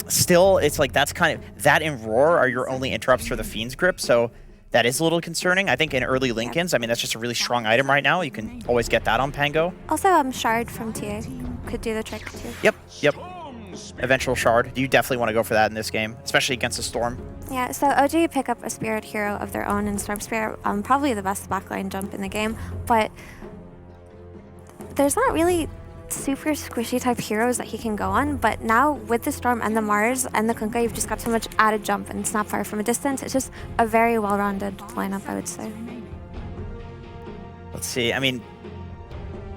Still, it's like that's kind of that and Roar are your only interrupts for the Fiend's Grip, so that is a little concerning. I think in early Lincolns, I mean, that's just a really strong item right now. You can always get that on Pango. Also, Shard from TA could do the trick too. Yep. Eventual Shard. You definitely want to go for that in this game, especially against the Storm. Yeah, so OG pick up a Spirit hero of their own in Storm Spirit, probably the best backline jump in the game, but there's not really super squishy type heroes that he can go on, but now with the Storm and the Mars and the Kunkka, you've just got so much added jump and Snapfire from a distance. It's just a very well-rounded lineup, I would say. Let's see, I mean,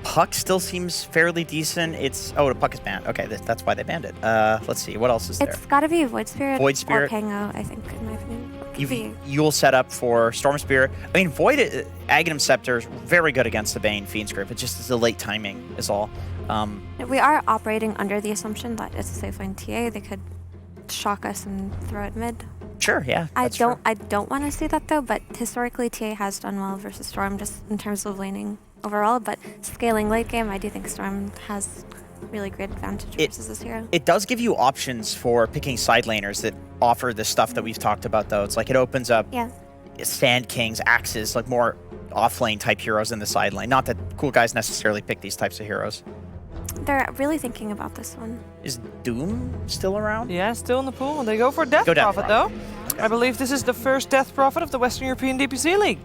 Puck still seems fairly decent. Oh, the Puck is banned. Okay, that's why they banned it. Let's see, what else is there? It's gotta be Void Spirit, Void Spirit. Or Pango, I think, in my opinion. You'll set up for Storm Spirit. I mean, Void Aghanim Scepter is very good against the Bane Fiend's Grip. It just is the late timing is all. We are operating under the assumption that it's a safe lane TA. They could shock us and throw it mid. Sure, yeah. I don't want to see that though, but historically TA has done well versus Storm just in terms of laning overall, but scaling late game, I do think Storm has really great advantage versus this hero. It does give you options for picking side laners that offer the stuff that we've talked about though. It's like it opens up Sand Kings, Axes, like more off-lane type heroes in the side lane. Not that Coolguys necessarily pick these types of heroes. They're really thinking about this one. Is Doom still around? Yeah, still in the pool. They go for Death Prophet though. I believe this is the first Death Prophet of the Western European DPC League.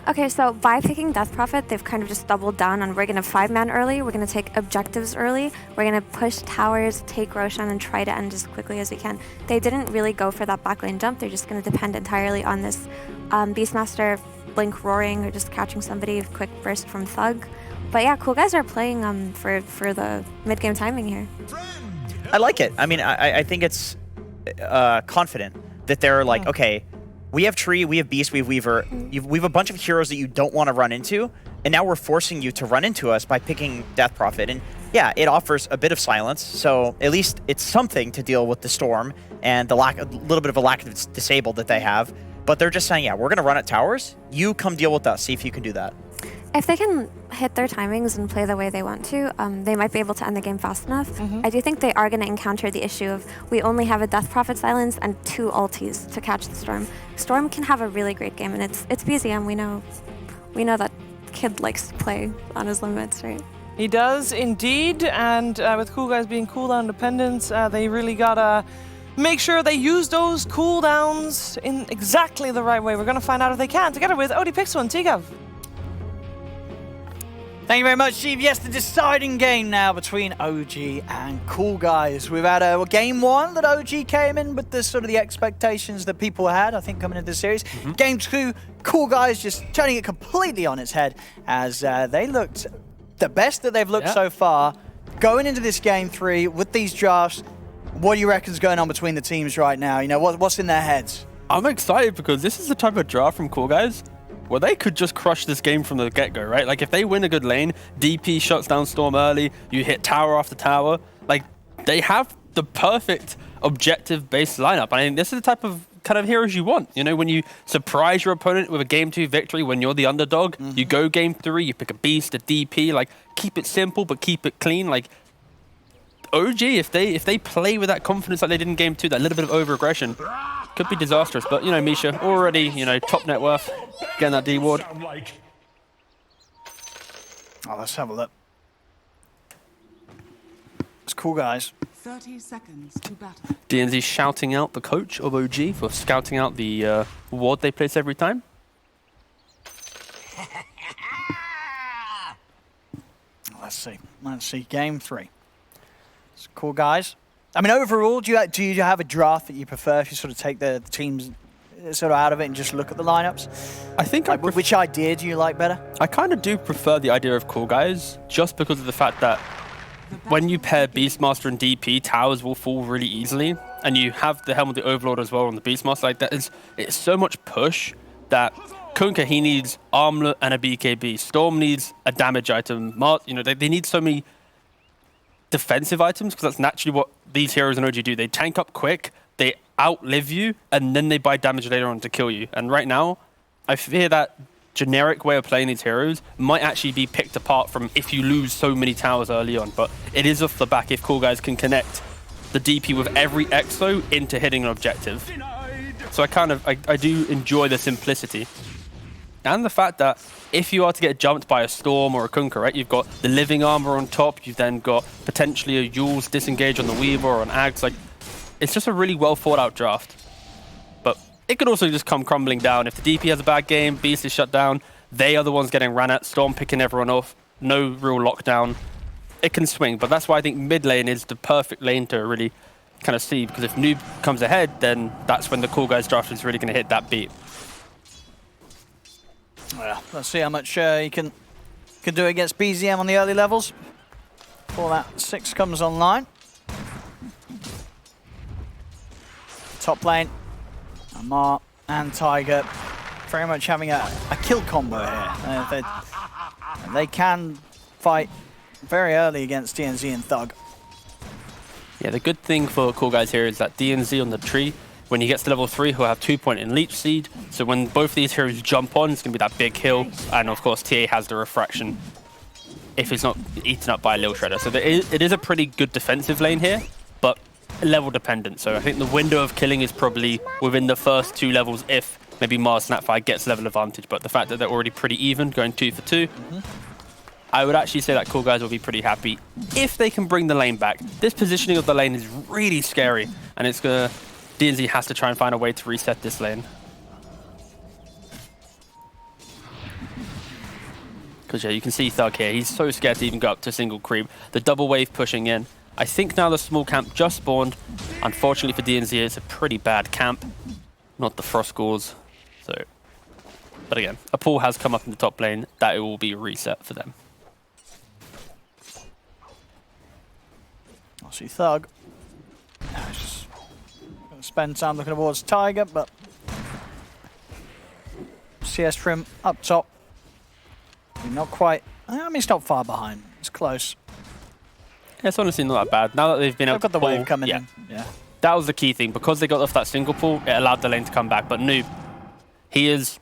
Okay, so by picking Death Prophet, they've kind of just doubled down on we're going to 5-man early, we're going to take objectives early, we're going to push towers, take Roshan, and try to end as quickly as we can. They didn't really go for that backline jump, they're just going to depend entirely on this Beastmaster Blink roaring or just catching somebody, quick burst from Thug. But yeah, Coolguys are playing for the mid-game timing here. I like it. I mean, I think it's confident that they're like, okay, we have Tree, we have Beast, we have Weaver. We have a bunch of heroes that you don't want to run into, and now we're forcing you to run into us by picking Death Prophet. And yeah, it offers a bit of silence, so at least it's something to deal with the Storm and the a little bit of a lack of disable that they have. But they're just saying, yeah, we're going to run at towers. You come deal with us. See if you can do that. If they can hit their timings and play the way they want to, they might be able to end the game fast enough. I do think they are going to encounter the issue of we only have a Death Prophet silence and 2 ultis to catch the Storm. Storm can have a really great game, and it's BZM. We know that kid likes to play on his limits, right? He does indeed, and with Coolguys being cooldown dependent, they really gotta make sure they use those cooldowns in exactly the right way. We're gonna find out if they can, together with OD Pixel and Tigav. Thank you very much, Steve. Yes, the deciding game now between OG and Coolguys. We've had a game 1 that OG came in with the sort of the expectations that people had, I think, coming into the series. Game 2, Coolguys just turning it completely on its head as they looked the best that they've looked so far. Going into this game 3 with these drafts, what do you reckon's going on between the teams right now? You know, what's in their heads? I'm excited because this is the type of draft from Coolguys where they could just crush this game from the get-go, right? Like, if they win a good lane, DP shuts down Storm early, you hit tower after tower, like, they have the perfect objective-based lineup. I mean, this is the type of kind of heroes you want. You know, when you surprise your opponent with a game 2 victory, when you're the underdog, you go game 3, you pick a beast, a DP, like, keep it simple, but keep it clean. Like, OG, if they play with that confidence like they did in game 2, that little bit of over-aggression, could be disastrous. But, you know, Misha, already, you know, top net worth, getting that D ward. Oh, let's have a look. It's Coolguys. 30 seconds to battle. DNZ shouting out the coach of OG for scouting out the ward they place every time. Let's see. Game 3. It's Coolguys. I mean, overall, do you have a draft that you prefer if you sort of take the teams sort of out of it and just look at the lineups? I think like, which idea do you like better? I kind of do prefer the idea of Coolguys, just because of the fact that when you pair Beastmaster and DP, towers will fall really easily, and you have the Helm of the Overlord as well on the Beastmaster. Like, it's so much push that Kunkka, he needs Armlet and a BKB. Storm needs a damage item. You know, they need so many defensive items, because that's naturally what these heroes in OG do. They tank up quick, they outlive you, and then they buy damage later on to kill you. And right now, I fear that generic way of playing these heroes might actually be picked apart from if you lose so many towers early on. But it is off the back if Coolguys can connect the DP with every exo into hitting an objective. So I do enjoy the simplicity. And the fact that if you are to get jumped by a Storm or a Kunkka, right, you've got the living armor on top, you've then got potentially a Yule's disengage on the Weaver or an Ags. Like, it's just a really well thought out draft. But it could also just come crumbling down. If the DP has a bad game, Beast is shut down, they are the ones getting ran at, Storm picking everyone off, no real lockdown. It can swing, but that's why I think mid lane is the perfect lane to really kind of see, because if Noob comes ahead, then that's when the Coolguys draft is really going to hit that beat. Well, let's see how much he can do against BZM on the early levels before that 6 comes online. Top lane, Amar and Tiger very much having a kill combo here. They can fight very early against DNZ and Thug. Yeah, the good thing for Coolguys here is that DNZ on the tree, when he gets to level 3, he'll have 2-point in Leech Seed. So when both these heroes jump on, it's going to be that big hill. And of course, TA has the refraction if he's not eaten up by a Lil Shredder. So it is a pretty good defensive lane here, but level dependent. So I think the window of killing is probably within the first 2 levels if maybe Mars Snapfire gets level advantage. But the fact that they're already pretty even, going 2 for 2, I would actually say that Coolguys will be pretty happy if they can bring the lane back. This positioning of the lane is really scary, and it's gonna... DNZ has to try and find a way to reset this lane. Because yeah, you can see Thug here. He's so scared to even go up to single creep. The double wave pushing in. I think now the small camp just spawned. Unfortunately for DNZ, it's a pretty bad camp. Not the Frost Ghouls. So, but again, a pool has come up in the top lane. That it will be a reset for them. I see Thug. He's just going to spend time looking towards Tiger, but CS Trim up top. Not quite. I mean, it's not far behind. It's close. Yeah, it's honestly not that bad. Now that they've been able to got the pull, wave coming in. Yeah. That was the key thing. Because they got off that single pull, it allowed the lane to come back. But Noob,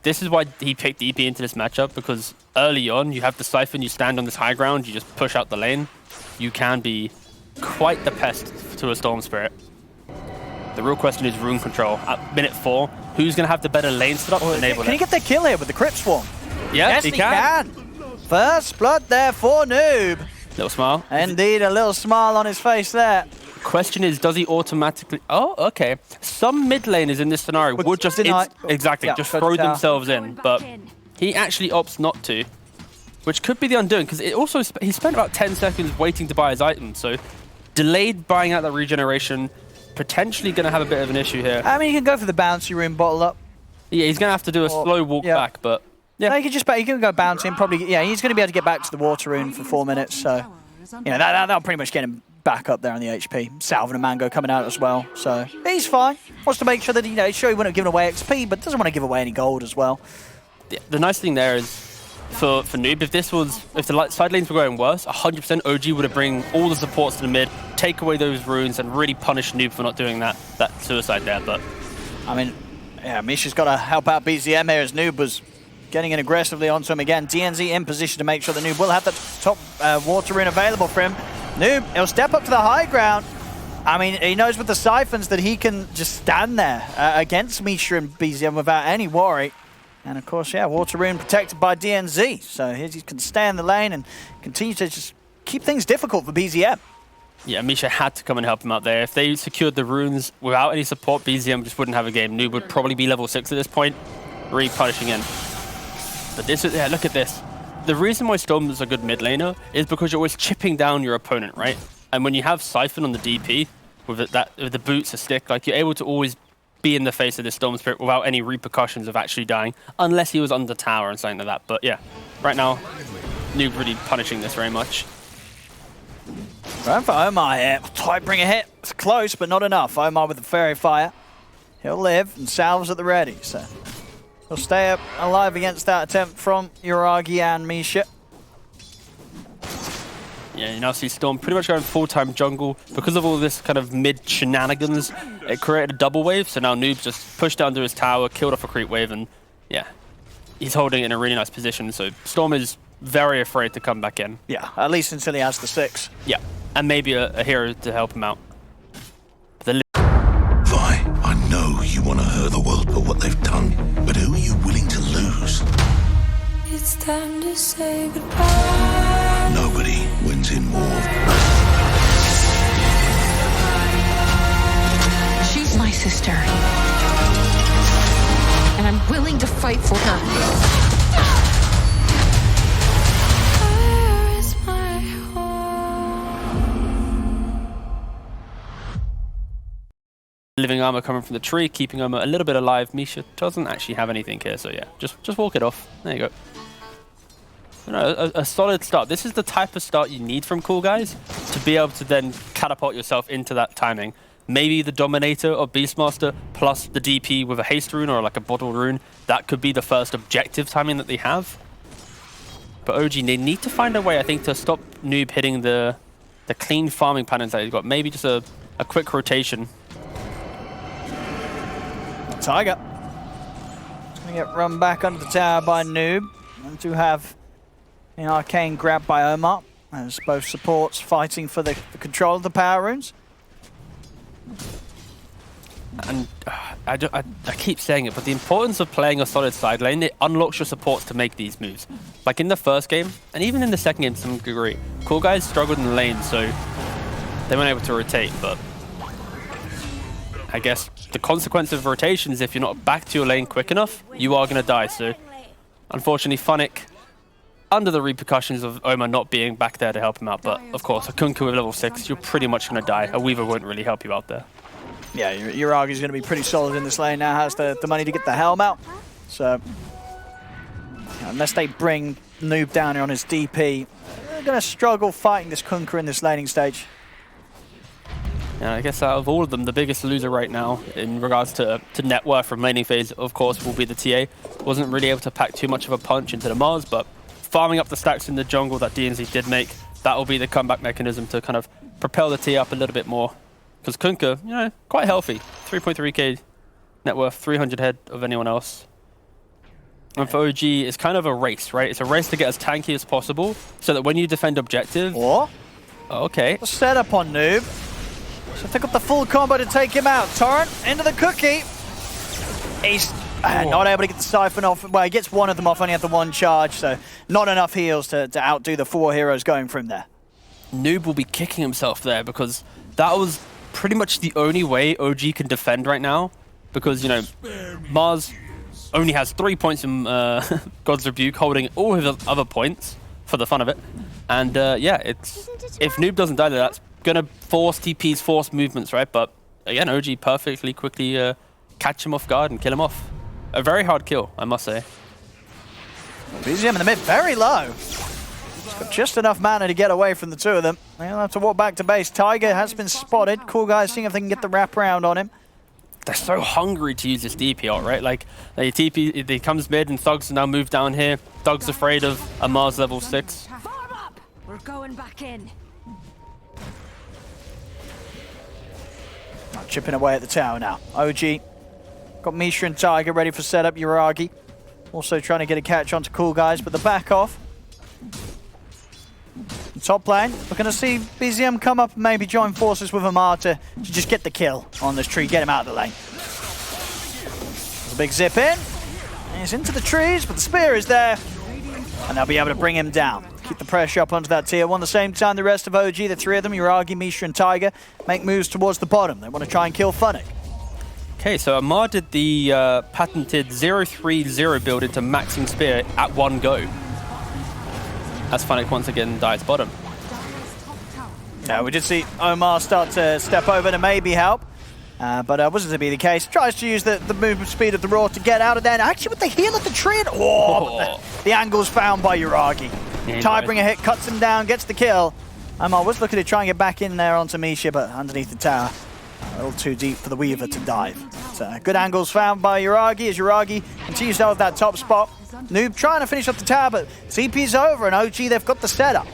this is why he picked EP into this matchup, because early on, you have the Siphon, you stand on this high ground, you just push out the lane. You can be quite the pest to a Storm Spirit. The real question is rune control. At minute 4, who's going to have the better lane set up to enable it? Can he get the kill here with the Crypt Swarm? Yes, he can. First blood there for Noob. Little smile. Indeed, a little smile on his face there. Question is, does he automatically... Oh, okay. Some mid laners in this scenario would just... Exactly, just throw themselves in. But he actually opts not to, which could be the undoing, because it also... He spent about 10 seconds waiting to buy his item, so delayed buying out that regeneration, potentially going to have a bit of an issue here. I mean, you can go for the bouncy rune, bottle up. Yeah, he's going to have to do a slow walk back, but... Yeah, no, you can go bouncing. Probably, yeah. He's going to be able to get back to the water rune for 4 minutes. So, you know, that'll pretty much get him back up there on the HP. Salve and Mango coming out as well. So he's fine. Wants to make sure that he wouldn't have given away XP, but doesn't want to give away any gold as well. Yeah, the nice thing there is for Noob, if the side lanes were going worse, 100% OG would have bring all the supports to the mid, take away those runes, and really punish Noob for not doing that suicide there. But I mean, yeah, Misha's got to help out BZM here as Noob was getting in aggressively onto him again. DNZ in position to make sure that Noob will have the top water rune available for him. Noob, he'll step up to the high ground. I mean, he knows with the Siphons that he can just stand there against Misha and BZM without any worry. And of course, yeah, water rune protected by DNZ. So he can stay in the lane and continue to just keep things difficult for BZM. Yeah, Misha had to come and help him out there. If they secured the runes without any support, BZM just wouldn't have a game. Noob would probably be level 6 at this point, really punishing in. But this is, yeah, look at this. The reason why Storm is a good mid laner is because you're always chipping down your opponent, right? And when you have Siphon on the DP, with the boots, a stick, like you're able to always be in the face of this Storm Spirit without any repercussions of actually dying, unless he was under tower and something like that. But yeah, right now, Noob really punishing this very much. Going for Omar here. Try to bring a hit. It's close, but not enough. Omar with the Fairy Fire. He'll live, and Salve's at the ready, so he'll stay up alive against that attempt from Uragi and Misha. Yeah, you now see Storm pretty much going full-time jungle. Because of all this kind of mid shenanigans, it created a double wave, so now Noob's just pushed down to his tower, killed off a creep wave, and yeah, he's holding it in a really nice position, so Storm is very afraid to come back in. Yeah, at least until he has the 6. Yeah, and maybe a hero to help him out. time to say goodbye. Nobody wins in war. She's my sister. And I'm willing to fight for her. Where is my home? Living armor coming from the tree, keeping armor a little bit alive. Misha doesn't actually have anything here, so yeah, just walk it off. There you go. You know, a solid start. This is the type of start you need from Coolguys to be able to then catapult yourself into that timing. Maybe the Dominator or Beastmaster plus the DP with a haste rune or like a bottle rune. That could be the first objective timing that they have. But OG, they need to find a way, I think, to stop Noob hitting the clean farming patterns that he's got. Maybe just a quick rotation. Tiger. It's going to get run back under the tower by Noob. And to have an arcane grab by Omar, as both supports fighting for the control of the power runes. And I keep saying it, but the importance of playing a solid side lane, it unlocks your supports to make these moves. Like in the first game, and even in the second game to some degree, Coolguys struggled in the lane, so they weren't able to rotate, but I guess the consequence of rotations, if you're not back to your lane quick enough, you are going to die. So unfortunately, Funnick, under the repercussions of Omar not being back there to help him out, but of course, a Kunkka with level 6, you're pretty much going to die. A Weaver won't really help you out there. Yeah, Uragi's going to be pretty solid in this lane now, has the money to get the helm out. So, unless they bring Noob down here on his DP, they're going to struggle fighting this Kunkka in this laning stage. Yeah, I guess out of all of them, the biggest loser right now in regards to net worth from laning phase, of course, will be the TA. Wasn't really able to pack too much of a punch into the Mars, but farming up the stacks in the jungle that DNZ did make, that will be the comeback mechanism to kind of propel the TA up a little bit more. Because Kunkka, you know, quite healthy. 3.3k net worth, 300 head of anyone else. And for OG, it's kind of a race, right? It's a race to get as tanky as possible so that when you defend objective... Or? Okay. Set up on Noob. So pick up the full combo to take him out. Torrent into the cookie. He's not able to get the Siphon off. Well, he gets one of them off, only had the one charge, so not enough heals to outdo the 4 heroes going from there. Noob will be kicking himself there because that was pretty much the only way OG can defend right now. Because, you know, Mars only has 3 points in God's Rebuke, holding all his other points for the fun of it. And yeah, if Noob doesn't die there, that's gonna force TPs, force movements, right? But again, OG perfectly quickly catch him off guard and kill him off. A very hard kill, I must say. BZM in the mid, very low. He's got just enough mana to get away from the two of them. They'll have to walk back to base. Tiger has been spotted. Coolguys seeing if they can get the wraparound on him. They're so hungry to use this DP ult, right? Like, they TP, he comes mid and Thugs now move down here. Thugs afraid of a Mars level 6. Form up! We're going back in. Chipping away at the tower now. OG got Misha and Tiger ready for setup. Uragi also trying to get a catch onto Coolguys, but the back off. Top lane, we're going to see BZM come up and maybe join forces with Amar to just get the kill on this tree, get him out of the lane. There's a big zip in. He's into the trees, but the spear is there. And they'll be able to bring him down. Keep the pressure up onto that tier 1. At the same time, the rest of OG, the 3 of them, Uragi, Misha and Tiger, make moves towards the bottom. They want to try and kill Funnick. Okay, so Amar did the patented 0-3-0 build into maxing spear at one go. As Funnick once again dies bottom. Yeah, we did see Omar start to step over to maybe help. But wasn't to be the case. Tries to use the movement speed of the Raw to get out of there. And actually with the heal of the tree. The angle's found by Uragi. Yeah, Tidebringer hit, cuts him down, gets the kill. Omar was looking to try and get back in there onto Misha, but underneath the tower. A little too deep for the Weaver to dive. So good angles found by Uragi as Uragi continues to hold that top spot. Noob trying to finish up the tower, but CP's over and OG, they've got the setup.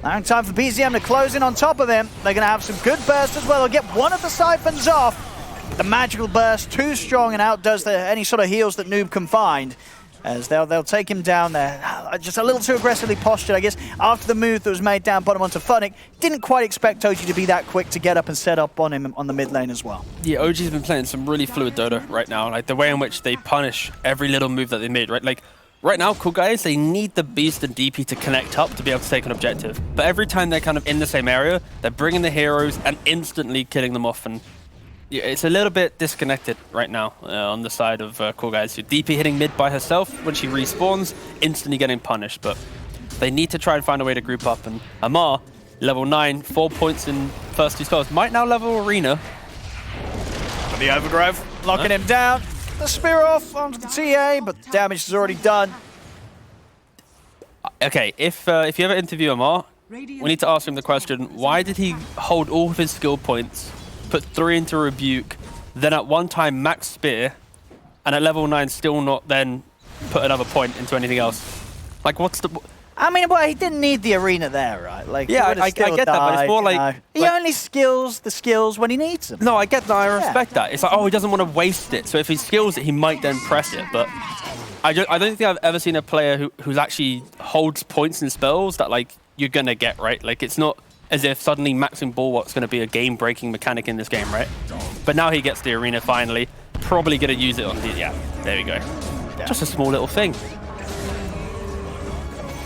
Now time for BZM to close in on top of him. They're going to have some good bursts as well. They'll get one of the siphons off. The magical burst, too strong and outdoes any sort of heals that Noob can find. As they'll take him down there. Just a little too aggressively postured, I guess, after the move that was made down bottom onto Funnick. Didn't quite expect OG to be that quick to get up and set up on him on the mid lane as well. Yeah, OG's been playing some really fluid Dota right now. Like the way in which they punish every little move that they made, right? Like right now, Coolguys, they need the Beast and DP to connect up to be able to take an objective. But every time they're kind of in the same area, they're bringing the heroes and instantly killing them off. And it's a little bit disconnected right now on the side of Coolguys. DP hitting mid by herself when she respawns, instantly getting punished. But they need to try and find a way to group up. And Amar, level 9, 4 points in first 2 spells, might now level Arena. The overgrowth, locking him down. The spear off onto the TA, but the damage is already done. Okay, if you ever interview Amar, we need to ask him the question, why did he hold all of his skill points, put 3 into Rebuke, then at one time max spear, and at level 9 still not then put another point into anything else? Like, what's the... I mean, well, he didn't need the arena there, right? Like, yeah, I get that, but it's more like... He only skills the skills when he needs them. No, I get that, I respect that. It's like, oh, he doesn't want to waste it, so if he skills it, he might then press it, but... I don't think I've ever seen a player who's actually holds points and spells that, like, you're gonna get, right? Like, it's not as if suddenly maxing Bulwark's gonna be a game-breaking mechanic in this game, right? But now he gets the arena finally. Probably gonna use it on the... Yeah, there we go. Yeah. Just a small little thing.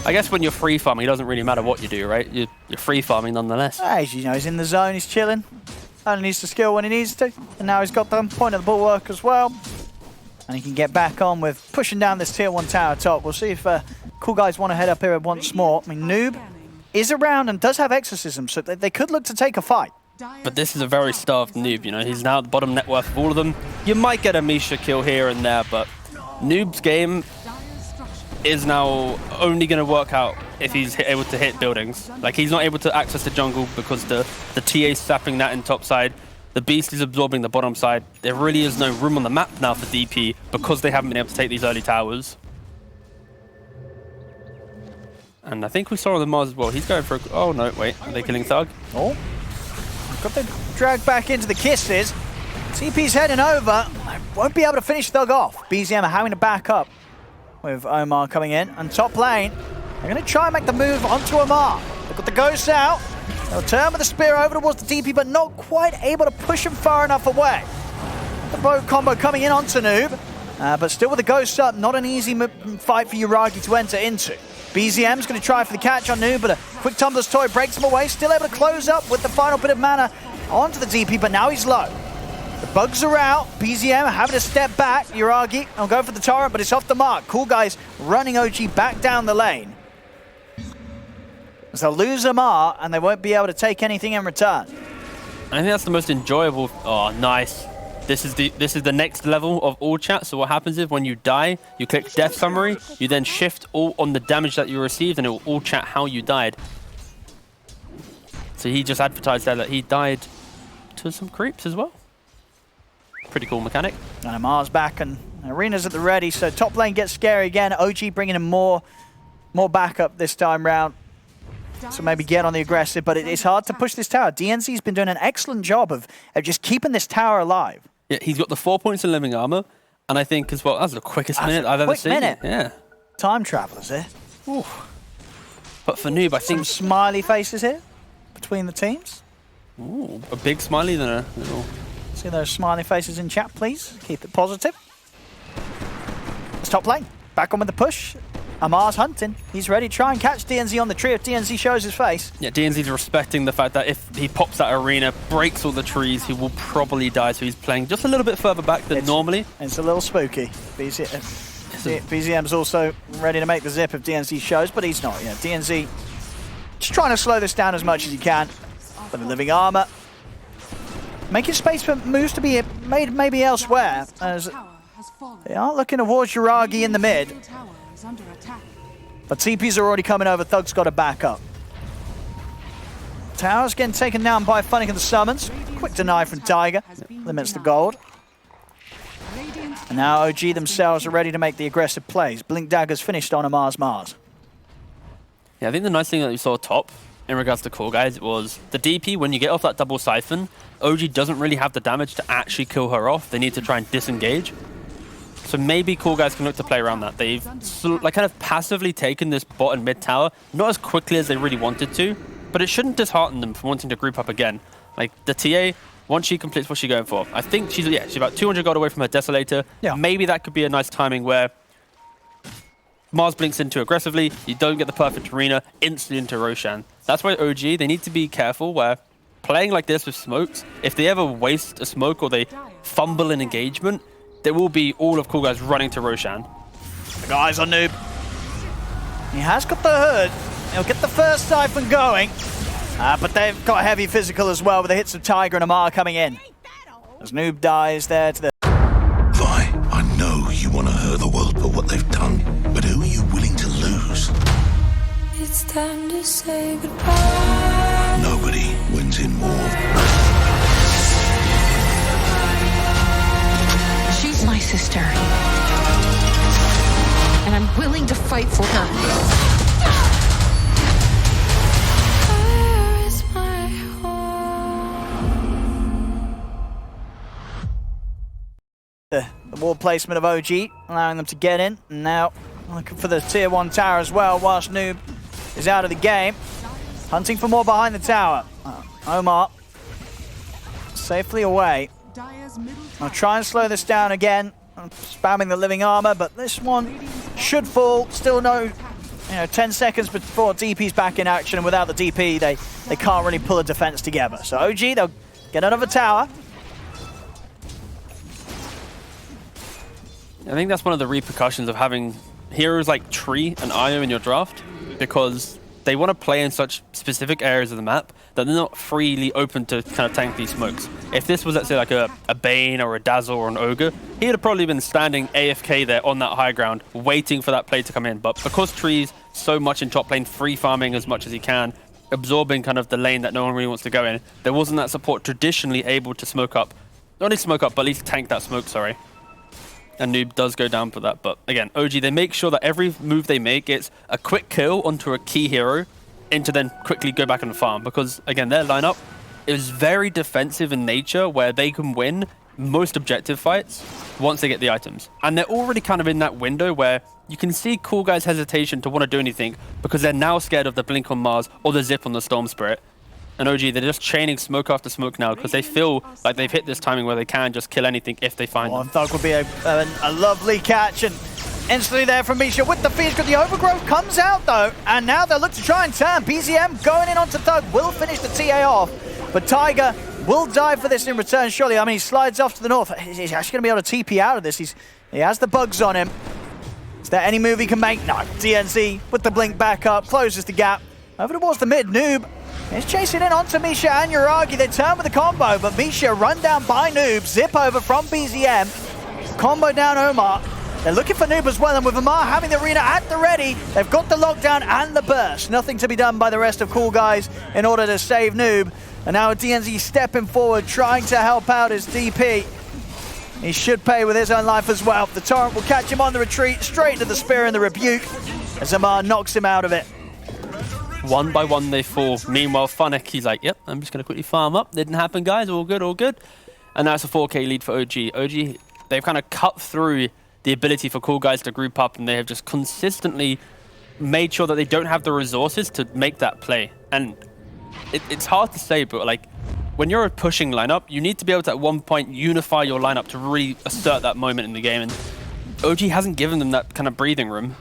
I guess when you're free farming, it doesn't really matter what you do, right? You're free farming nonetheless. You know, he's in the zone, he's chilling. Only needs to skill when he needs to. And now he's got the point of the bulwark as well. And he can get back on with pushing down this tier 1 tower top. We'll see if Coolguys want to head up here once more. I mean, Noob is around and does have exorcism, so they could look to take a fight. But this is a very starved Noob, you know. He's now at the bottom net worth of all of them. You might get a Misha kill here and there, but Noob's game is now only going to work out if he's able to hit buildings. Like, he's not able to access the jungle because the TA is sapping that in top side. The Beast is absorbing the bottom side. There really is no room on the map now for DP because they haven't been able to take these early towers. And I think we saw on the Mars as well. He's going for a... Oh, no, wait. Are they killing Thug? Oh. Got the drag back into the kisses. TP's heading over. Won't be able to finish Thug off. BZM are having to back up with Omar coming in. And top lane, they're going to try and make the move onto Omar. They've got the ghosts out. They'll turn with the spear over towards the DP, but not quite able to push him far enough away. The bow combo coming in onto Noob, but still with the ghosts up, not an easy fight for Yuragi to enter into. BZM's going to try for the catch on Noob, but a quick Tumbler's Toy breaks him away. Still able to close up with the final bit of mana onto the DP, but now he's low. The bugs are out. BZM having to step back. Yuragi will go for the torrent, but it's off the mark. Coolguys running OG back down the lane. So they'll lose Amar, and they won't be able to take anything in return. I think that's the most enjoyable... Oh, nice. This is the next level of all chat. So what happens is when you die, you click death summary, you then shift all on the damage that you received, and it will all chat how you died. So he just advertised there that he died to some creeps as well. Pretty cool mechanic. And Amar's back, and Arena's at the ready, so top lane gets scary again. OG bringing in more backup this time round. So maybe get on the aggressive, but it's hard to push this tower. DNC's been doing an excellent job of just keeping this tower alive. Yeah, he's got the 4 points in living armor, and I think as well, that's the quickest minute I've ever seen. Yeah. Time travelers here. Ooh. But for Noob, I think... Some smiley faces here between the teams. Ooh, a big smiley than a little... See those smiley faces in chat, please. Keep it positive. It's top lane. Back on with the push. Amar's hunting. He's ready to try and catch DNZ on the tree if DNZ shows his face. Yeah, DNZ's respecting the fact that if he pops that arena, breaks all the trees, he will probably die. So he's playing just a little bit further back than normally. It's a little spooky. BZM's also ready to make the zip if DNZ shows, but he's not. Yeah, DNZ just trying to slow this down as much as he can. But the living armor, making space for moves to be made maybe elsewhere, as they are looking towards Yuragi in the mid. But TPs are already coming over. Thug's got to back up. Tower's getting taken down by Funnick and the summons. Quick deny from Tiger. Limits the gold. And now OG themselves are ready to make the aggressive plays. Blink Dagger's finished on a Mars. Yeah, I think the nice thing that we saw top in regards to Coolguys was the DP, when you get off that double siphon, OG doesn't really have the damage to actually kill her off. They need to try and disengage. So maybe Coolguys can look to play around that. They've like kind of passively taken this bot and mid tower, not as quickly as they really wanted to, but it shouldn't dishearten them from wanting to group up again. Like the TA, once she completes what she's going for, I think she's about 200 gold away from her Desolator. Yeah. Maybe that could be a nice timing where Mars blinks in too aggressively, you don't get the perfect arena, instantly into Roshan. That's why OG, they need to be careful where playing like this with smokes, if they ever waste a smoke or they fumble in engagement, there will be all of Coolguys running to Roshan. The guy's on Noob. He has got the hood. He'll get the first siphon going. But they've got heavy physical as well with the hits of Tiger and Amar coming in. As Noob dies there to the... Vi, I know you want to hurt the world for what they've done, but who are you willing to lose? It's time to say goodbye. Nobody wins in war. She's my sister. And I'm willing to fight for her. Fire is my home. The wall placement of OG, allowing them to get in. And now looking for the tier 1 tower as well, whilst Noob is out of the game. Hunting for more behind the tower. Omar safely away. I'll try and slow this down again. I'm spamming the living armor, but this one should fall. Still no, 10 seconds before DP's back in action, and without the DP, they can't really pull a defense together. So OG, they'll get another tower. I think that's one of the repercussions of having heroes like Tree and Io in your draft, because they want to play in such specific areas of the map that they're not freely open to kind of tank these smokes. If this was, let's say, like a Bane or a Dazzle or an Ogre, he'd have probably been standing AFK there on that high ground, waiting for that play to come in. But because Tree's so much in top lane, free farming as much as he can, absorbing kind of the lane that no one really wants to go in, there wasn't that support traditionally able to smoke up. Not only smoke up, but at least tank that smoke, sorry. And Noob does go down for that. But again, OG, they make sure that every move they make, it's a quick kill onto a key hero into then quickly go back and farm. Because again, their lineup is very defensive in nature, where they can win most objective fights once they get the items. And they're already kind of in that window where you can see Coolguys' hesitation to want to do anything because they're now scared of the blink on Mars or the zip on the Storm Spirit. And OG, they're just chaining smoke after smoke now because they feel like they've hit this timing where they can just kill anything if they find them. Thug would be a lovely catch, and instantly there from Misha with the feed. The overgrowth comes out though, and now they'll look to try and turn. BZM going in onto Thug will finish the TA off, but Tiger will die for this in return, surely. I mean, he slides off to the north. He's actually going to be able to TP out of this. He has the bugs on him. Is there any move he can make? No. DNZ with the blink back up, closes the gap. Over towards the mid, Noob is chasing in onto Misha and Yuragi. They turn with the combo, but Misha run down by Noob. Zip over from BZM. Combo down Omar. They're looking for Noob as well, and with Amar having the arena at the ready, they've got the lockdown and the burst. Nothing to be done by the rest of Coolguys in order to save Noob. And now DNZ stepping forward, trying to help out his DP. He should pay with his own life as well. The Torrent will catch him on the retreat, straight into the Spear and the Rebuke, as Amar knocks him out of it. One by one they fall. Meanwhile, Funnick, he's like, yep, I'm just going to quickly farm up. Didn't happen, guys. All good, all good. And that's a 4K lead for OG. OG, they've kind of cut through the ability for Coolguys to group up, and they have just consistently made sure that they don't have the resources to make that play. And it's hard to say, but like, when you're a pushing lineup, you need to be able to at one point unify your lineup to really assert that moment in the game. And OG hasn't given them that kind of breathing room.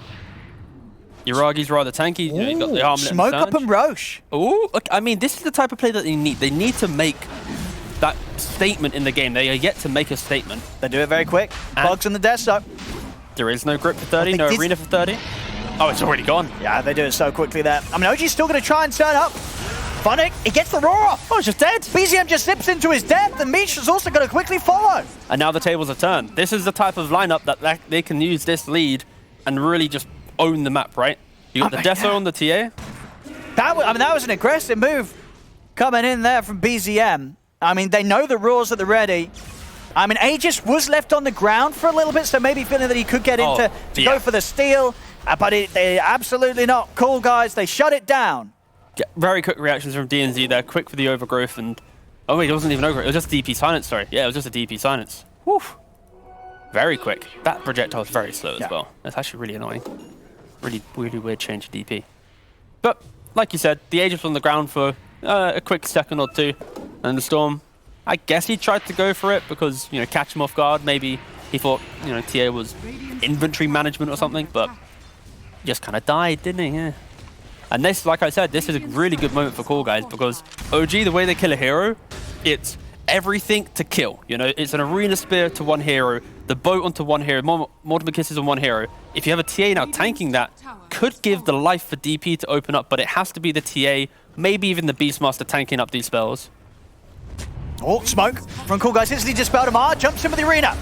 Yuragi's rather tanky. You got the armlet. Smoke up and Roche. Oh, I mean, this is the type of play that they need. They need to make that statement in the game. They are yet to make a statement. They do it very quick. Bugs in the desktop. There is no grip for 30, no arena for 30. Oh, it's already gone. Yeah, they do it so quickly there. I mean, OG's still going to try and turn up. Funnick, he gets the roar off. Oh, it's just dead. BZM just slips into his death, and Misha's also going to quickly follow. And now the tables are turned. This is the type of lineup that they can use this lead and really just own the map, right? You got the Deso on the TA. That was an aggressive move coming in there from BZM. I mean, they know the rules at the ready. I mean, Aegis was left on the ground for a little bit, so maybe feeling that he could get in to go for the steal. But they absolutely not. Coolguys, they shut it down. Very quick reactions from DNZ there. Quick for the overgrowth. And oh, wait, it wasn't even overgrowth. It was just DP silence, sorry. Yeah, it was just a DP silence. Whew. Very quick. That projectile is very slow as well. That's actually really annoying. Really weird change of DP. But, like you said, the Aegis on the ground for a quick second or two. And the Storm, I guess he tried to go for it because, catch him off guard. Maybe he thought, TA was inventory management or something. But just kind of died, didn't he? Yeah. And this, like I said, this is a really good moment for Coolguys because OG, the way they kill a hero, it's everything to kill. You know, it's an arena spear to one hero, the boat onto one hero, multiple kisses on one hero. If you have a TA now tanking that, could give the life for DP to open up, but it has to be the TA, maybe even the Beastmaster tanking up these spells. Oh, smoke from Coolguys instantly dispelled. Amar jumps in with the arena.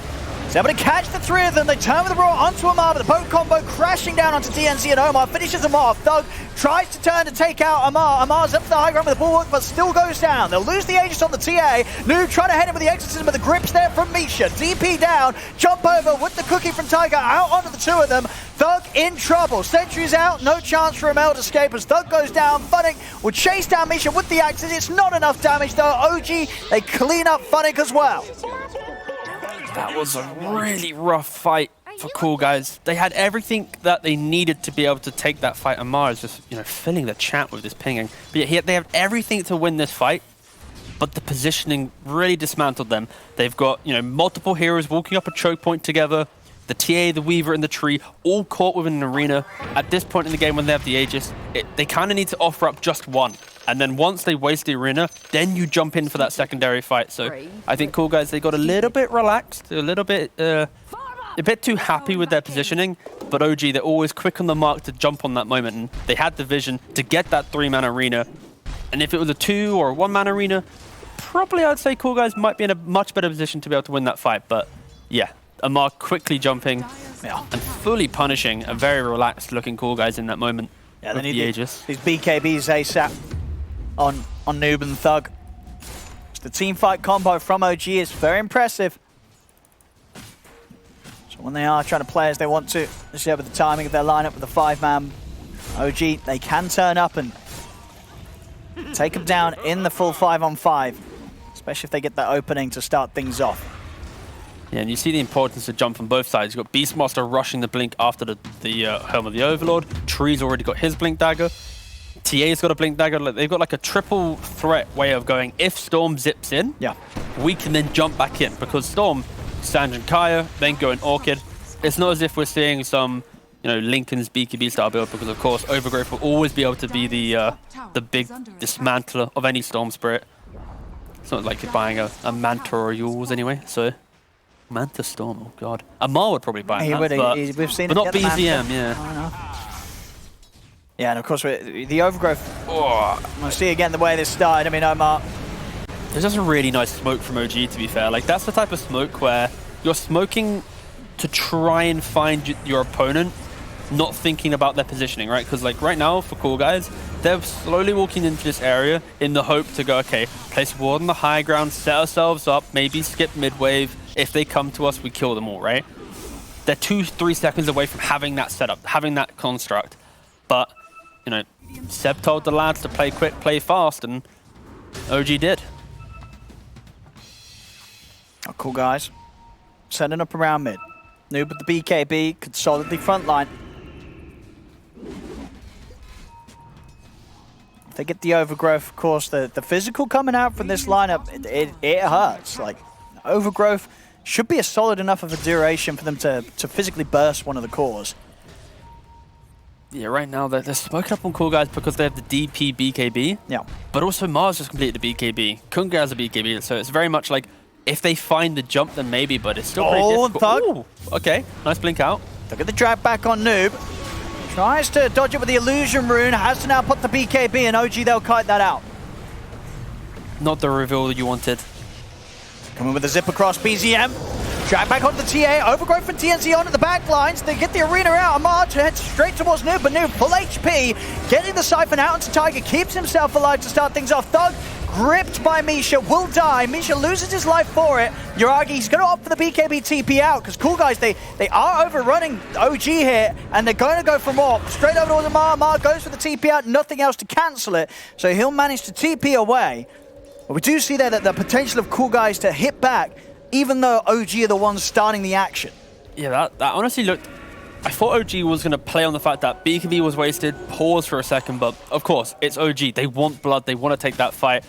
He's able to catch the three of them. They turn with the roar onto Amar, but the boat combo crashing down onto DNC and Omar finishes them off. Thug tries to turn to take out Amar. Amar's up to the high ground with the bulwark, but still goes down. They'll lose the Aegis on the TA. Noob trying to head in with the exorcism, but the grip's there from Misha. DP down, jump over with the cookie from Tiger out onto the two of them. Thug in trouble. Sentry's out, no chance for Amel to escape as Thug goes down. Funnick will chase down Misha with the axes. It's not enough damage though. OG, they clean up Funnick as well. That was a really rough fight for Coolguys. They had everything that they needed to be able to take that fight. Amar is just, you know, filling the chat with this pinging. But yet they have everything to win this fight, but the positioning really dismantled them. They've got, you know, multiple heroes walking up a choke point together. The TA, the Weaver, and the Tree all caught within an arena. At this point in the game when they have the Aegis, they kind of need to offer up just one. And then once they waste the arena, then you jump in for that secondary fight. So I think Coolguys, they got a little bit relaxed, a bit too happy with their positioning. But OG, they're always quick on the mark to jump on that moment. And they had the vision to get that 3-man arena. And if it was a 2 or a 1-man arena, probably I'd say Coolguys might be in a much better position to be able to win that fight. But yeah, Amar quickly jumping and fully punishing a very relaxed looking Coolguys in that moment. Yeah, they need the Aegis. These BKBs ASAP on Noob and Thug. The team fight combo from OG is very impressive. So when they are trying to play as they want to, especially with the timing of their lineup with the 5-man OG, they can turn up and take them down in the full 5-on-5, especially if they get that opening to start things off. Yeah, and you see the importance of jump on both sides. You've got Beastmaster rushing the Blink after the Helm of the Overlord. Tree's already got his Blink Dagger. TA's got a Blink Dagger. They've got like a triple threat way of going. If Storm zips in, we can then jump back in. Because Storm, Sandra and Kaya, then go in Orchid. It's not as if we're seeing some, you know, Lincoln's BKB style build, because of course Overgrowth will always be able to be the big dismantler of any Storm Spirit. It's not like you're buying a Manta or a Yules anyway, so... Manta Storm, oh god. Amar would probably buy that, we've seen but not Manta. BZM, yeah. Yeah, and of course, the Overgrowth, we'll see again the way this started. I mean, Omar... There's just a really nice smoke from OG, to be fair. Like, that's the type of smoke where you're smoking to try and find your opponent, not thinking about their positioning, right? Because, like, right now, for Coolguys, they're slowly walking into this area in the hope to go, okay, place ward on the high ground, set ourselves up, maybe skip mid-wave. If they come to us, we kill them all, right? They're 2-3 seconds away from having that setup, having that construct. But, you know, Seb told the lads to play quick, play fast, and OG did. Oh, Coolguys. Setting up around mid. Noob with the BKB could solidly frontline. If they get the Overgrowth, of course, the physical coming out from this lineup, it hurts. Like, Overgrowth should be a solid enough of a duration for them to physically burst one of the cores. Yeah, right now they're smoking up on Coolguys because they have the DP BKB. Yeah. But also Mars just completed the BKB. Kunga has a BKB, so it's very much like if they find the jump, then maybe, but it's still pretty difficult. Thug. Ooh, okay, nice blink out. Look at the drag back on Noob. Tries to dodge it with the Illusion Rune, has to now put the BKB, and OG, they'll kite that out. Not the reveal that you wanted. Coming with a zip across BZM. Drag back onto the TA. Overgrowth from TNC onto the back lines. They get the arena out. Amar heads straight towards Noob, but Noob full HP. Getting the Siphon out into Tiger. Keeps himself alive to start things off. Thug gripped by Misha. Will die. Misha loses his life for it. Yuragi, he's going to opt for the BKB TP out because Coolguys, they are overrunning OG here and they're going to go for more. Straight over towards Amar. Amar goes for the TP out. Nothing else to cancel it. So he'll manage to TP away. But we do see there that the potential of Coolguys to hit back, even though OG are the ones starting the action. Yeah, that honestly looked... I thought OG was going to play on the fact that BKB was wasted, pause for a second, but of course, it's OG. They want blood, they want to take that fight.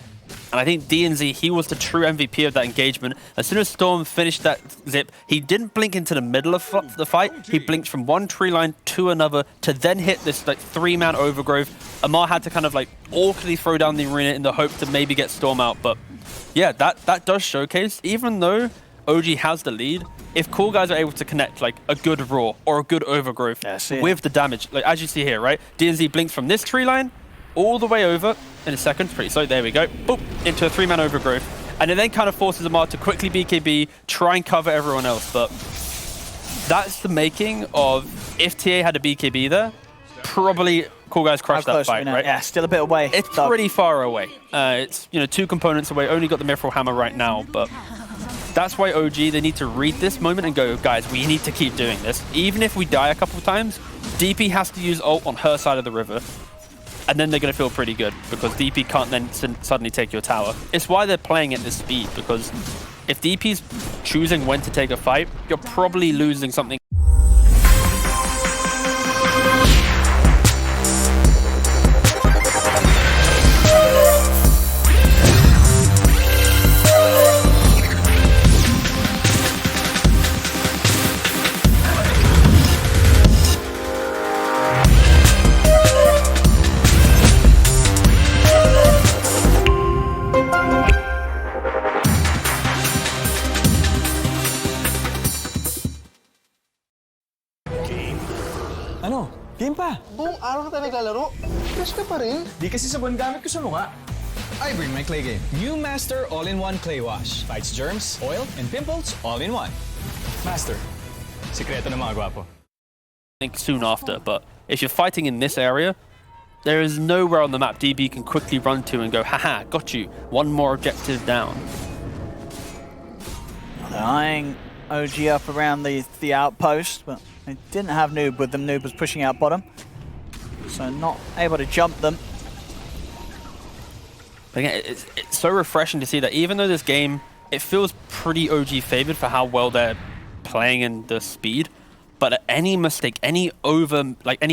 And I think DNZ, he was the true MVP of that engagement. As soon as Storm finished that zip, he didn't blink into the middle of the fight. He blinked from one tree line to another to then hit this like 3-man overgrowth. Amar had to kind of like awkwardly throw down the arena in the hope to maybe get Storm out. But yeah, that does showcase, even though OG has the lead, if Coolguys are able to connect like a good raw or a good overgrowth with the damage, like as you see here, right? DNZ blinks from this tree line all the way over in a second. Pretty slow. There we go. Boop, into a 3-man overgrowth. And it then kind of forces Amar to quickly BKB, try and cover everyone else. But that's the making of, if TA had a BKB there, probably Coolguys crushed that fight, right? Yeah, still a bit away. It's pretty far away. It's, 2 components away. Only got the Mithril Hammer right now, but that's why OG, they need to read this moment and go, guys, we need to keep doing this. Even if we die a couple of times, DP has to use ult on her side of the river. And then they're going to feel pretty good because DP can't then suddenly take your tower. It's why they're playing at this speed, because if DP's choosing when to take a fight, you're probably losing something. Ano? Game pa? Buong araw ka tayo naglalaro? Fresh ka pa rin? Di kasi sabon gamit ko sa mukha. I bring my clay game. New Master All-in-One Clay Wash. Fights germs, oil, and pimples all in one. Master. Sikreto ng mga gwapo. I think soon after, but if you're fighting in this area, there is nowhere on the map DB can quickly run to and go, haha, got you. One more objective down. They're eyeing OG up around the outpost, but they didn't have Noob with them. Noob was pushing out bottom, so not able to jump them. But again, it's so refreshing to see that even though this game, it feels pretty OG favored for how well they're playing in the speed, but at any mistake, any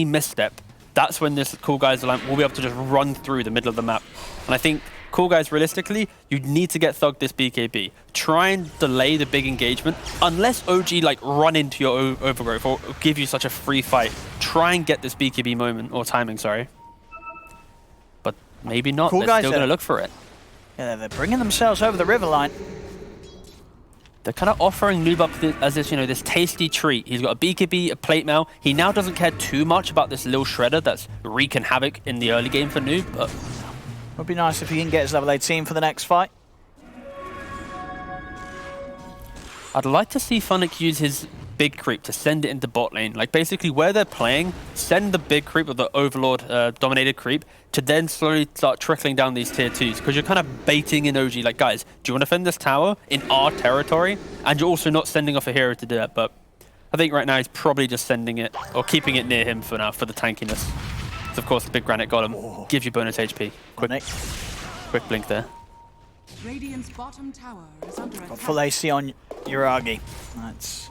misstep, that's when this Coolguys will be able to just run through the middle of the map. And I think Coolguys, realistically, you need to get thugged this BKB. Try and delay the big engagement. Unless OG run into your overgrowth or give you such a free fight, try and get this BKB moment, or timing, sorry. But maybe not. They're still going to look for it. Yeah, they're bringing themselves over the river line. They're kind of offering Noob up as this, this tasty treat. He's got a BKB, a plate mail. He now doesn't care too much about this little shredder that's wreaking havoc in the early game for Noob, but would be nice if he can get his level 18 for the next fight. I'd like to see Funnick use his big creep to send it into bot lane. Like basically where they're playing, send the big creep or the Overlord dominated creep to then slowly start trickling down these tier 2s, because you're kind of baiting in OG. Like, guys, do you want to defend this tower in our territory? And you're also not sending off a hero to do that. But I think right now he's probably just sending it or keeping it near him for now for the tankiness. Of course, the big granite golem gives you bonus HP. Quick blink there. Radiant's bottom tower is under attack. Got full AC on Uragi. That's.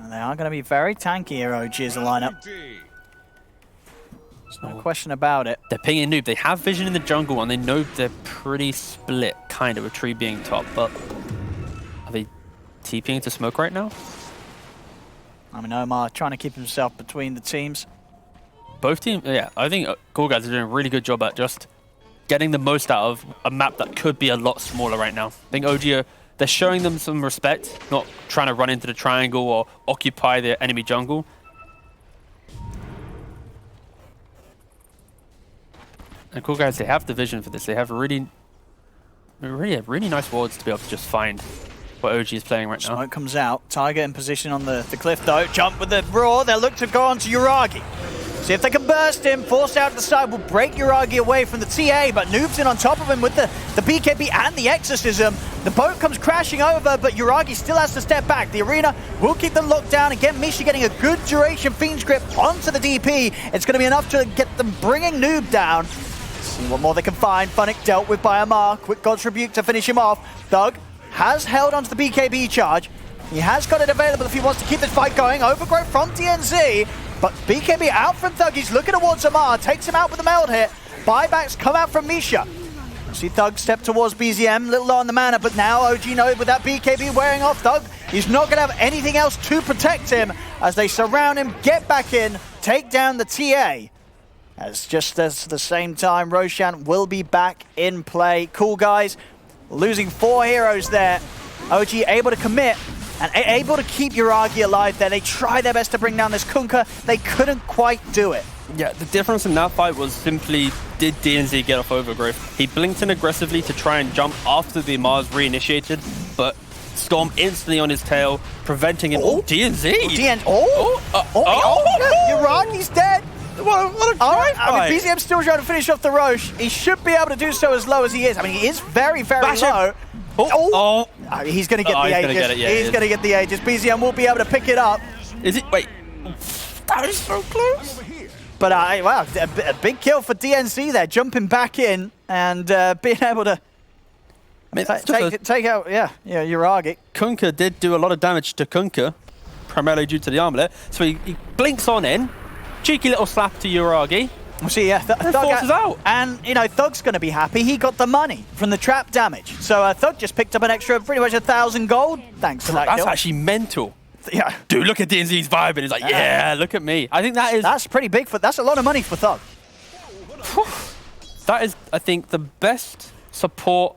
They are going to be very tanky here, OG, as a lineup. There's no question about it. They're pinging Noob. They have vision in the jungle, and they know they're pretty split, kind of, with Tree being top. But are they TPing into smoke right now? I mean, Omar trying to keep himself between the teams. Both teams, yeah, I think Coolguys are doing a really good job at just getting the most out of a map that could be a lot smaller right now. I think OG, they're showing them some respect, not trying to run into the triangle or occupy the enemy jungle. And Coolguys, they have the vision for this. They have really nice wards to be able to just find what OG is playing right now. Smoke comes out. Tiger in position on the cliff though. Jump with the roar. They'll look to go on to Uragi. See if they can burst him. Forced out to the side will break Uragi away from the TA, but Noob's in on top of him with the BKB and the Exorcism. The boat comes crashing over, but Uragi still has to step back. The arena will keep them locked down. Again, Misha getting a good duration Fiend's Grip onto the DP. It's going to be enough to get them bringing Noob down. See what more they can find. Funnick dealt with by Amar. Quick God's Rebuke to finish him off. Thug has held onto the BKB charge. He has got it available if he wants to keep this fight going. Overgrowth from TNZ. But BKB out from Thug. He's looking towards Amar. Takes him out with a meld hit. Buybacks come out from Misha. See Thug step towards BZM, little low on the mana, but now OG know with that BKB wearing off Thug, he's not going to have anything else to protect him as they surround him, get back in, take down the TA. As just as the same time, Roshan will be back in play. Coolguys losing 4 heroes there. OG able to commit and able to keep Yuragi alive there. They try their best to bring down this Kunkka. They couldn't quite do it. Yeah, the difference in that fight was simply, did DNZ get off Overgrowth? He blinked in aggressively to try and jump after the Mars reinitiated, but Storm instantly on his tail, preventing it. Oh, DNZ! Yuragi's dead! What a drive I mean, BZM's still trying to finish off the Roche. He should be able to do so as low as he is. I mean, he is very, very low. He's going to get the Aegis. He's going to get the Aegis. BZM will be able to pick it up. Is it? Wait. That is so close. But, wow, a big kill for DNC there, jumping back in and being able to take out, Yuragi. Kunkka did do a lot of damage to Kunkka, primarily due to the armlet. So he blinks on in, cheeky little slap to Yuragi. We'll see, Thug forces out. And, Thug's going to be happy. He got the money from the trap damage. So Thug just picked up an extra pretty much 1,000 gold thanks to that kill. That's actually mental. Yeah. Dude, look at DNZ's vibe, and he's like, yeah, look at me. I think that's pretty big that's a lot of money for Thug. That is, I think, the best support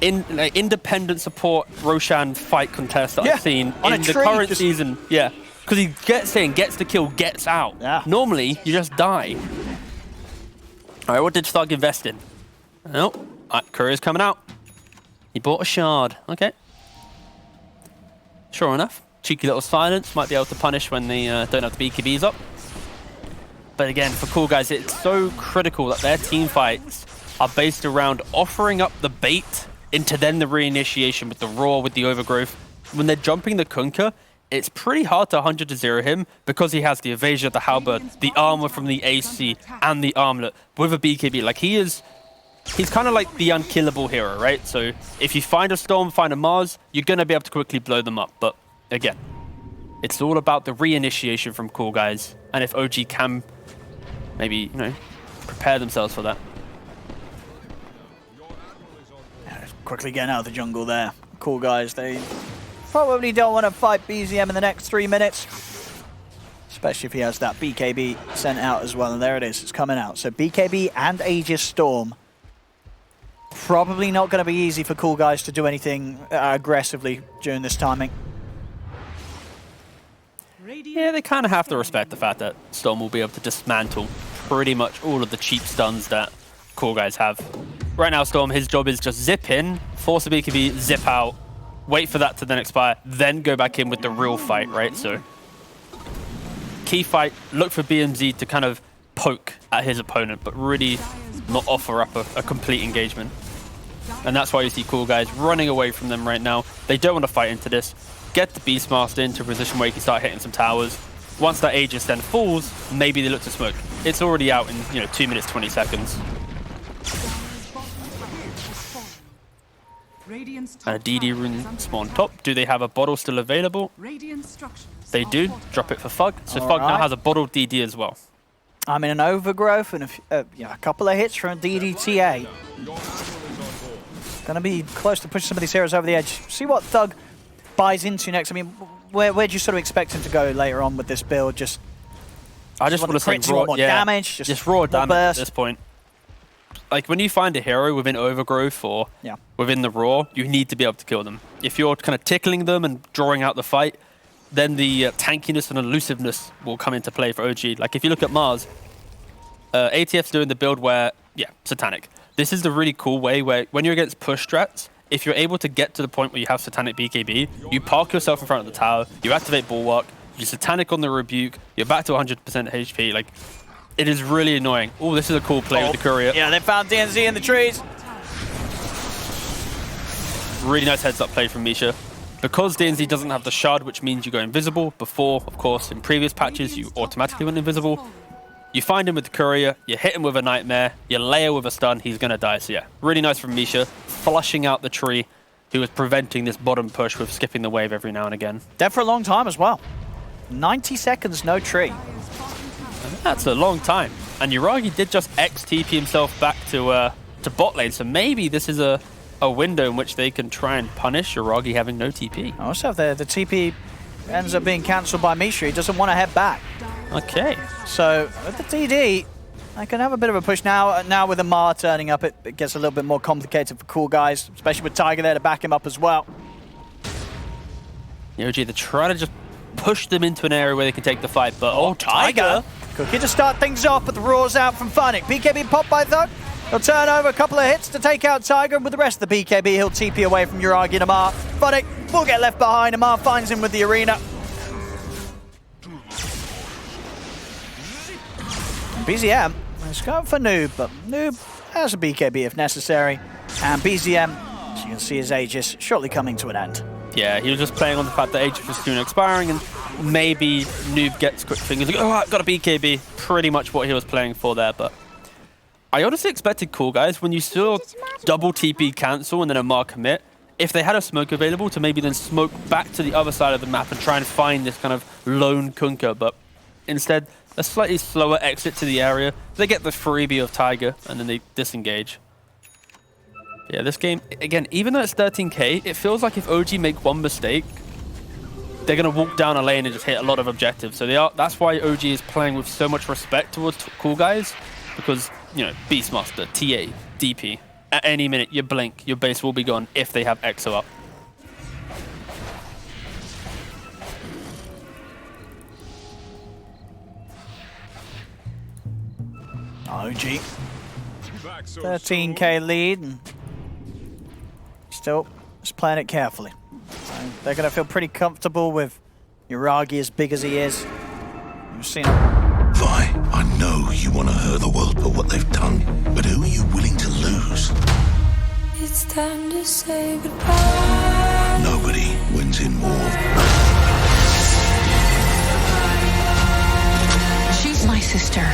independent support Roshan fight contest that I've seen in the current season. Yeah. Because he gets in, gets the kill, gets out. Yeah. Normally, you just die. All right, what did Thug invest in? Oh, Courier's coming out. He bought a shard. Okay. Sure enough, cheeky little silence. Might be able to punish when they don't have the BKBs up. But again, for Coolguys, it's so critical that their team fights are based around offering up the bait into then the reinitiation with the Roar, with the Overgrowth. When they're jumping the Kunkka, it's pretty hard to 100-0 him because he has the evasion, the halberd, the armor from the AC, and the armlet with a BKB. Like, he's kind of like the unkillable hero, right? So if you find a Storm, find a Mars, you're going to be able to quickly blow them up. But again, it's all about the reinitiation from Coolguys. And if OG can maybe, prepare themselves for that. Quickly getting out of the jungle there. Coolguys, they probably don't want to fight BZM in the next 3 minutes. Especially if he has that BKB sent out as well. And there it is, it's coming out. So BKB and Aegis Storm. Probably not going to be easy for Coolguys to do anything aggressively during this timing. Yeah, they kind of have to respect the fact that Storm will be able to dismantle pretty much all of the cheap stuns that Coolguys have. Right now, Storm, his job is just zip in, force a BKB, zip out, wait for that to then expire, then go back in with the real fight, right? So, key fight, look for BMZ to kind of poke at his opponent, but really not offer up a complete engagement. And that's why you see Coolguys running away from them right now. They don't want to fight into this. Get the Beastmaster into a position where he can start hitting some towers. Once that Aegis then falls, maybe they look to smoke. It's already out in 2 minutes, 20 seconds. And a DD rune spawn top. Do they have a bottle still available? They do. Drop it for Fug. So Fug now has a bottled DD as well. I'm in an Overgrowth and a couple of hits from DDTA. Going to be close to pushing some of these heroes over the edge. See what Thug buys into next. I mean, where do you sort of expect him to go later on with this build? I just want to say raw damage. Just raw damage at this point. Like, when you find a hero within Overgrowth or within the Raw, you need to be able to kill them. If you're kind of tickling them and drawing out the fight, then the tankiness and elusiveness will come into play for OG. Like, if you look at Mars, ATF's doing the build where, Satanic. This is the really cool way where when you're against push strats, if you're able to get to the point where you have Satanic BKB, you park yourself in front of the tower, you activate Bulwark, you Satanic on the Rebuke, you're back to 100% HP. Like, it is really annoying. Oh, this is a cool play with the Courier. Yeah, they found DNZ in the trees. Really nice heads-up play from Misha. Because DNZ doesn't have the shard, which means you go invisible. Before, of course, in previous patches, you automatically went invisible. You find him with the Courier, you hit him with a Nightmare, you layer with a stun, he's going to die. So yeah, really nice from Misha, flushing out the tree, who was preventing this bottom push with skipping the wave every now and again. Dead for a long time as well. 90 seconds, no tree. That's a long time. And Yuragi did just X-TP himself back to to bot lane. So maybe this is a window in which they can try and punish Yuragi having no TP. Also, if the TP ends up being cancelled by Misha, he doesn't want to head back. Okay. So with the TD, I can have a bit of a push now. Now with Amar turning up, it gets a little bit more complicated for Coolguys, especially with Tiger there to back him up as well. OG, they're trying to just push them into an area where they can take the fight, but oh, Tiger! Cookie to start things off, but the roar's out from Funnick. BKB popped by Thug. He'll turn over a couple of hits to take out Tiger, and with the rest of the BKB, he'll TP away from Yuragi and Amar. Funnick will get left behind. Amar finds him with the arena. BZM is going for Noob, but Noob has a BKB if necessary. And BZM, as you can see, his Aegis shortly coming to an end. Yeah, he was just playing on the fact that Aegis was soon expiring, and maybe Noob gets quick fingers. Like, oh, I've got a BKB. Pretty much what he was playing for there, but I honestly expected Coolguys when you saw double TP cancel and then a Amar commit, if they had a smoke available to maybe then smoke back to the other side of the map and try and find this kind of lone Kunkka, but instead a slightly slower exit to the area. They get the freebie of Tiger and then they disengage. Yeah, this game, again, even though it's 13k, it feels like if OG make one mistake, they're going to walk down a lane and just hit a lot of objectives. So that's why OG is playing with so much respect towards Coolguys, because, you know, Beastmaster, TA, DP, at any minute, you blink, your base will be gone if they have EXO up. OG, 13k lead, and still just playing it carefully. So they're going to feel pretty comfortable with Yuragi as big as he is. You've seen him. Vi, I know you want to hurt the world for what they've done, but who are you willing to lose? It's time to say goodbye. Nobody wins in war. She's my sister.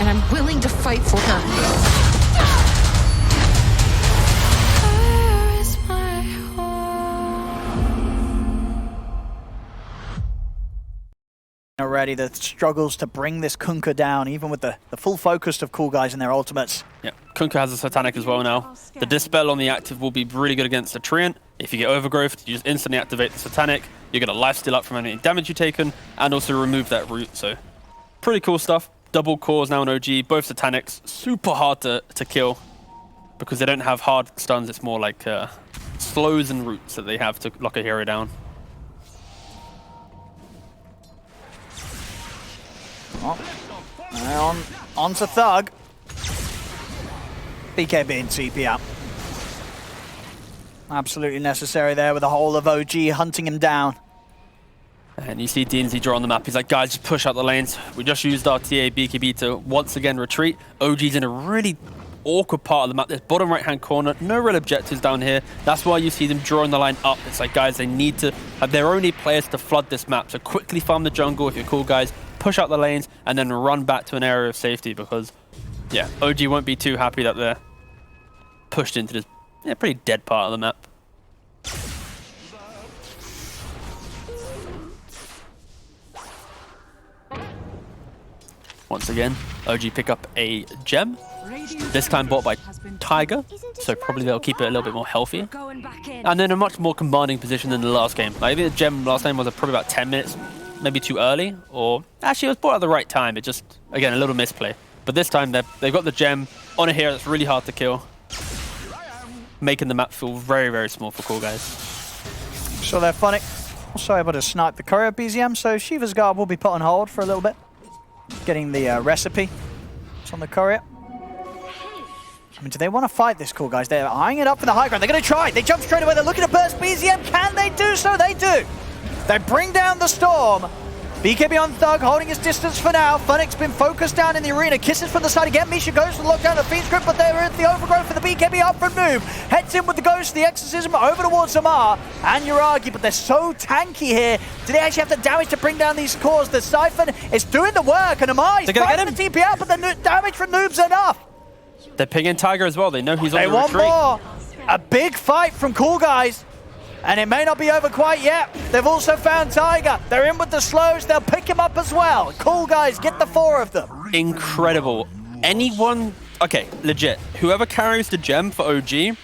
And I'm willing to fight for her. Fire is my home. Already the struggles to bring this Kunkka down, even with the full focus of Coolguys and their ultimates. Yeah, Kunkka has a Satanic as well now. The Dispel on the active will be really good against the Treant. If you get Overgrowth, you just instantly activate the Satanic. You get a lifesteal up from any damage you've taken, and also remove that root. So, pretty cool stuff. Double cores now on OG, both Satanics. Super hard to kill, because they don't have hard stuns. It's more like slows and roots that they have to lock a hero down. Oh, on to Thug. BKB and TP up. Absolutely necessary there with the whole of OG hunting him down. And you see DNZ draw on the map. He's like, guys, just push out the lanes. We just used our TA BKB to once again retreat. OG's in a really awkward part of the map. This bottom right-hand corner, no real objectives down here. That's why you see them drawing the line up. It's like, guys, they need to have their only players to flood this map. So quickly farm the jungle if you're Coolguys, push out the lanes, and then run back to an area of safety, because, yeah, OG won't be too happy that they're pushed into this pretty dead part of the map. Once again, OG pick up a gem, this time bought by Tiger, so probably they'll keep it a little bit more healthy. And then a much more commanding position than the last game. I think the gem last time was probably about 10 minutes, maybe too early, or actually it was bought at the right time. It just, again, a little misplay. But this time they've got the gem on a hero that's really hard to kill, making the map feel very, very small for Coolguys. So they're funny. Also able to snipe the courier BZM, so Shiva's guard will be put on hold for a little bit. Getting the recipe. It's on the courier. I mean, do they want to fight this, Coolguys? They're eyeing it up for the high ground. They're going to try. They jump straight away. They're looking to burst BZM. Can they do so? They do. They bring down the storm. BKB on Thug, holding his distance for now. Funnick's been focused down in the arena. Kisses from the side again. Misha goes for the lockdown of the Fiend's Grip, but they're at the overgrowth for the BKB up from Noob. Heads in with the Ghost, the Exorcism over towards Amar and Yuragi, but they're so tanky here. Do they actually have the damage to bring down these cores? The Siphon is doing the work, and Amar is fighting the TP out, but the damage from Noob's enough. They're pinging Tiger as well. They know he's on the retreat. They want more. A big fight from Coolguys. And it may not be over quite yet. They've also found Tiger. They're in with the slows. They'll pick him up as well. Coolguys, get the 4 of them. Incredible. Anyone okay, legit. Whoever carries the gem for OG,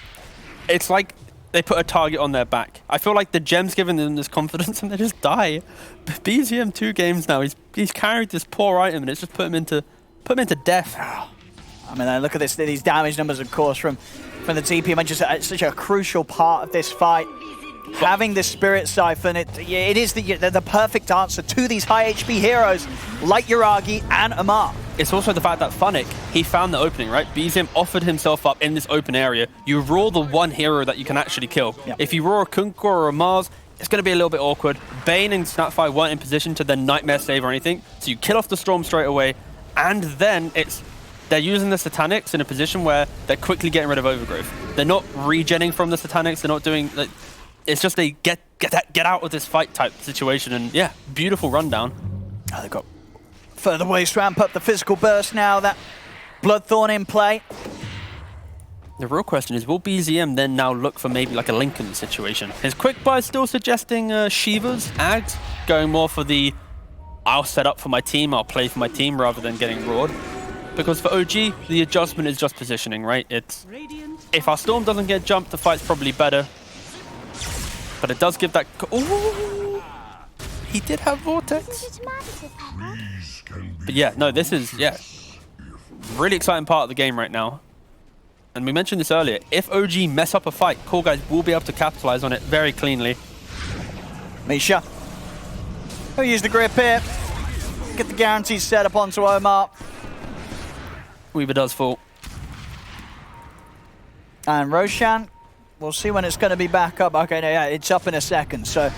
it's like they put a target on their back. I feel like the gem's giving them this confidence and they just die. BZM 2 games now. He's carried this poor item and it's just put him into death. I mean, look at this. These damage numbers, of course, from the TP. I mean, just such a crucial part of this fight. Having this Spirit Siphon, it is the perfect answer to these high HP heroes like Yuragi and Amar. It's also the fact that Funnick, he found the opening, right? BZM offered himself up in this open area. You roar the one hero that you can actually kill. Yep. If you roar a Kunkka or a Mars, it's going to be a little bit awkward. Bane and Snapfire weren't in position to then Nightmare save or anything, so you kill off the Storm straight away, and then they're using the Satanics in a position where they're quickly getting rid of Overgrowth. They're not regenning from the Satanics, they're not doing... it's just they get out of this fight type situation, and yeah, beautiful rundown. Oh, they've got further ways to ramp up the physical burst now. That Bloodthorn in play. The real question is, will BZM then now look for maybe like a Lincoln situation? His quick buy is still suggesting Shivas, Ags, going more for the I'll set up for my team, I'll play for my team rather than getting roared. Because for OG, the adjustment is just positioning, right? It's if our Storm doesn't get jumped, the fight's probably better. But it does give that... Ooh! He did have Vortex. But yeah, no, this is, really exciting part of the game right now. And we mentioned this earlier. If OG mess up a fight, Coolguys will be able to capitalize on it very cleanly. Misha. He'll use the grip here. Get the guarantees set up onto Omar. Weaver does fall. And Roshan, we'll see when it's going to be back up. Okay, no, yeah, it's up in a second. So,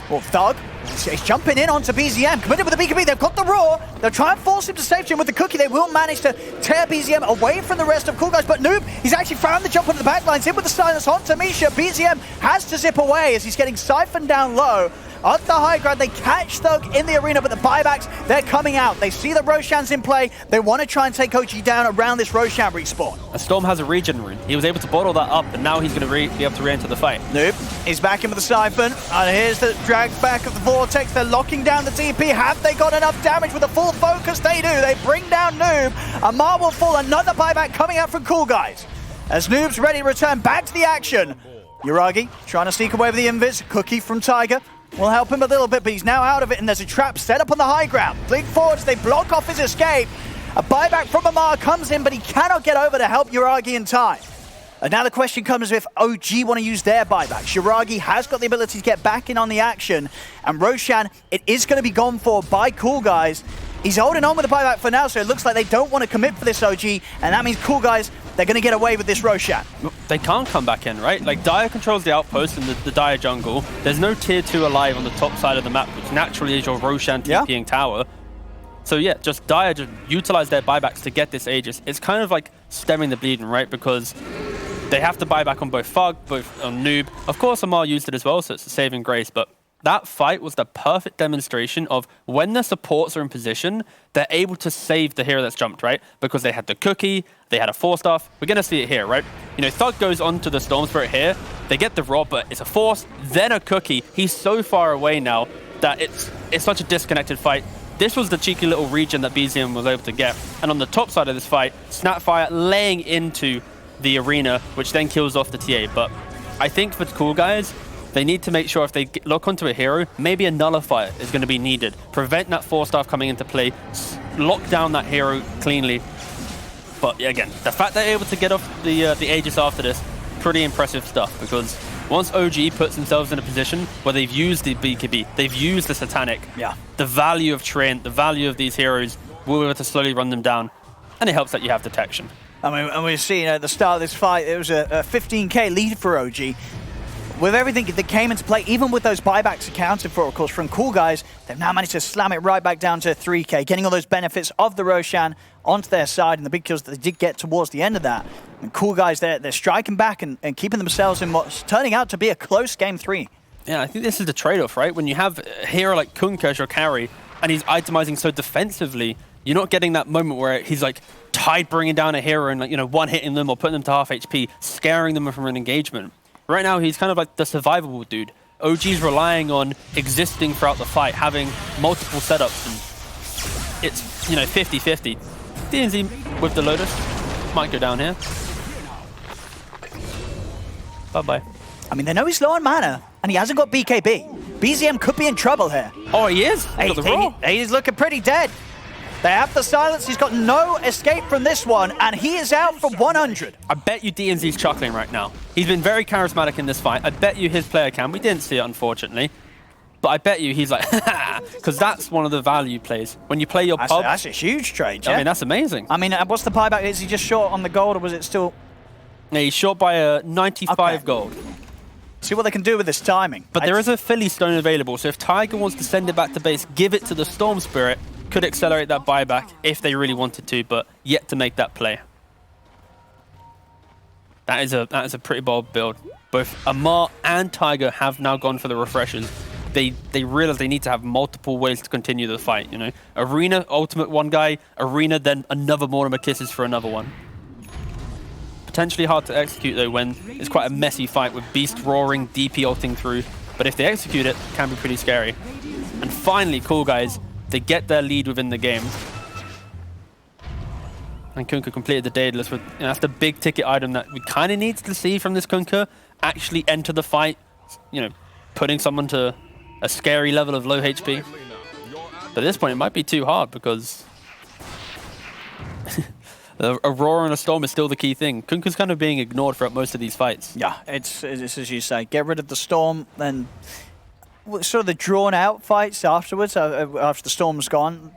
well, Thug, he's jumping in onto BZM. Committed with the BKB. They've got the Roar. They'll try and force him to safety, and with the Cookie, they will manage to tear BZM away from the rest of Coolguys. But Noob, he's actually found the jump onto the backlines. Hit with the silence onto Misha. BZM has to zip away as he's getting siphoned down low. On the high ground, they catch Thug in the arena, but the buybacks, they're coming out. They see the Roshan's in play. They want to try and take OG down around this Roshan respawn. A Storm has a regen rune. He was able to bottle that up, and now he's going to be able to re-enter the fight. Noob, he's back in with the Siphon. And here's the drag back of the Vortex. They're locking down the TP. Have they got enough damage with a full focus? They do. They bring down Noob. Amar will fall. Another buyback coming out from Coolguys. As Noob's ready to return back to the action. Yuragi trying to sneak away with the invis. Cookie from Tiger will help him a little bit, but he's now out of it, and there's a trap set up on the high ground. Blink forwards, they block off his escape. A buyback from Amar comes in, but he cannot get over to help Yuragi in time. And now the question comes if OG want to use their buybacks. Yuragi has got the ability to get back in on the action, and Roshan, it is going to be gone for by Coolguys. He's holding on with the buyback for now, so it looks like they don't want to commit for this OG, and that means Coolguys, they're going to get away with this Roshan. They can't come back in, right? Like, Dire controls the outpost in the Dire jungle. There's no tier 2 alive on the top side of the map, which naturally is your Roshan TPing tower. So yeah, just Dire just utilize their buybacks to get this Aegis. It's kind of like stemming the bleeding, right? Because they have to buy back on both Thug, both on Noob. Of course, Amar used it as well, so it's a saving grace, but that fight was the perfect demonstration of when the supports are in position, they're able to save the hero that's jumped, right? Because they had the Cookie, they had a 4-staff. We're going to see it here, right? You know, Thug goes onto the Storm Spirit here. They get the Rob, but it's a Force, then a Cookie. He's so far away now that it's such a disconnected fight. This was the cheeky little region that BZM was able to get. And on the top side of this fight, Snapfire laying into the arena, which then kills off the TA. But I think for Coolguys, they need to make sure if they lock onto a hero, maybe a nullifier is going to be needed. Prevent that 4-staff coming into play, lock down that hero cleanly. But yeah, again, the fact they're able to get off the Aegis after this, pretty impressive stuff. Because once OG puts themselves in a position where they've used the BKB, they've used the Satanic, the value of Trent, the value of these heroes, we'll be able to slowly run them down. And it helps that you have detection. I mean, and we've seen at the start of this fight, it was a 15k lead for OG. With everything that came into play, even with those buybacks accounted for, of course, from Coolguys, they've now managed to slam it right back down to 3k, getting all those benefits of the Roshan onto their side and the big kills that they did get towards the end of that. And Coolguys, they're striking back and keeping themselves in what's turning out to be a close game 3. Yeah, I think this is the trade-off, right? When you have a hero like Kunkka as your carry, and he's itemizing so defensively, you're not getting that moment where he's like tide bringing down a hero and, like, you know, one-hitting them or putting them to half HP, scaring them from an engagement. Right now, he's kind of like the survivable dude. OG's relying on existing throughout the fight, having multiple setups, and it's, you know, 50-50. DNZ with the Lotus. Might go down here. Bye-bye. I mean, they know he's low on mana, and he hasn't got BKB. BZM could be in trouble here. Oh, he is? He's got the roll. He's looking pretty dead. They have the silence. He's got no escape from this one, and he is out for 100. I bet you DNZ's chuckling right now. He's been very charismatic in this fight. I bet you his player cam. We didn't see it, unfortunately. But I bet you he's like, because that's one of the value plays. When you play your pub. That's a huge trade, yeah? I mean, that's amazing. I mean, what's the buyback? Is he just short on the gold, or was it still... Yeah, he's short by a 95 gold. See what they can do with this timing. But there is a Philly Stone available, so if Tiger wants to send it back to base, give it to the Storm Spirit, could accelerate that buyback if they really wanted to, but yet to make that play. That is a pretty bold build. Both Amar and Tiger have now gone for the refreshers. They realize they need to have multiple ways to continue the fight, you know? Arena, ultimate one guy, Arena, then another Mortimer Kisses for another one. Potentially hard to execute though when it's quite a messy fight with Beast roaring, DP ulting through. But if they execute it, it can be pretty scary. And finally, Coolguys, they get their lead within the game. And Kunkka completed the Daedalus with, you know, that's the big ticket item that we kind of need to see from this Kunkka. Actually enter the fight, you know, putting someone to a scary level of low HP. But at this point, it might be too hard because a roar and a storm is still the key thing. Kunkka's kind of being ignored throughout most of these fights. Yeah, it's as you say, get rid of the storm, then sort of the drawn-out fights afterwards, after the storm's gone.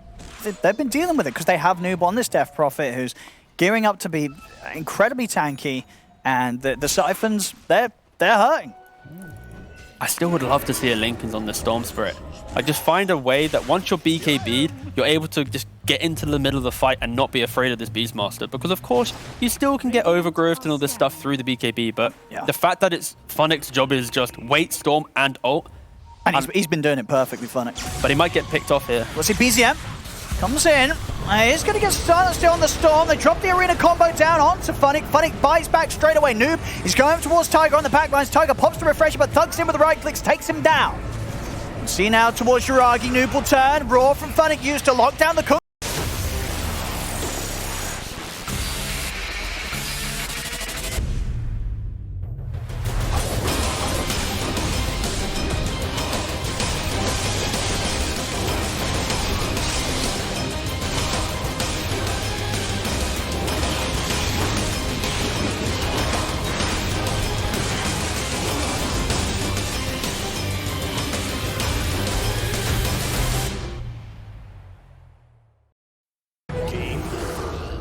They've been dealing with it because they have Noob on this Death Prophet who's gearing up to be incredibly tanky, and the Siphons, they're hurting. I still would love to see a Lincolns on the Storm Spirit. Like, just find a way that once you're BKB'd, you're able to just get into the middle of the fight and not be afraid of this Beastmaster. Because, of course, you still can get overgrowth and all this stuff through the BKB, but the fact that it's Funnick's job is just wait, Storm, and ult. And he's been doing it perfectly, Funnick. But he might get picked off here. We'll see BZM comes in. He's going to get silenced on the Storm. They drop the Arena combo down onto Funnick. Funnick bites back straight away. Noob, he's going towards Tiger on the backlines. Tiger pops the refresher, but thugs in with the right clicks, takes him down. See now towards Yuragi. Noob will turn. Roar from Funnick used to lock down the cook.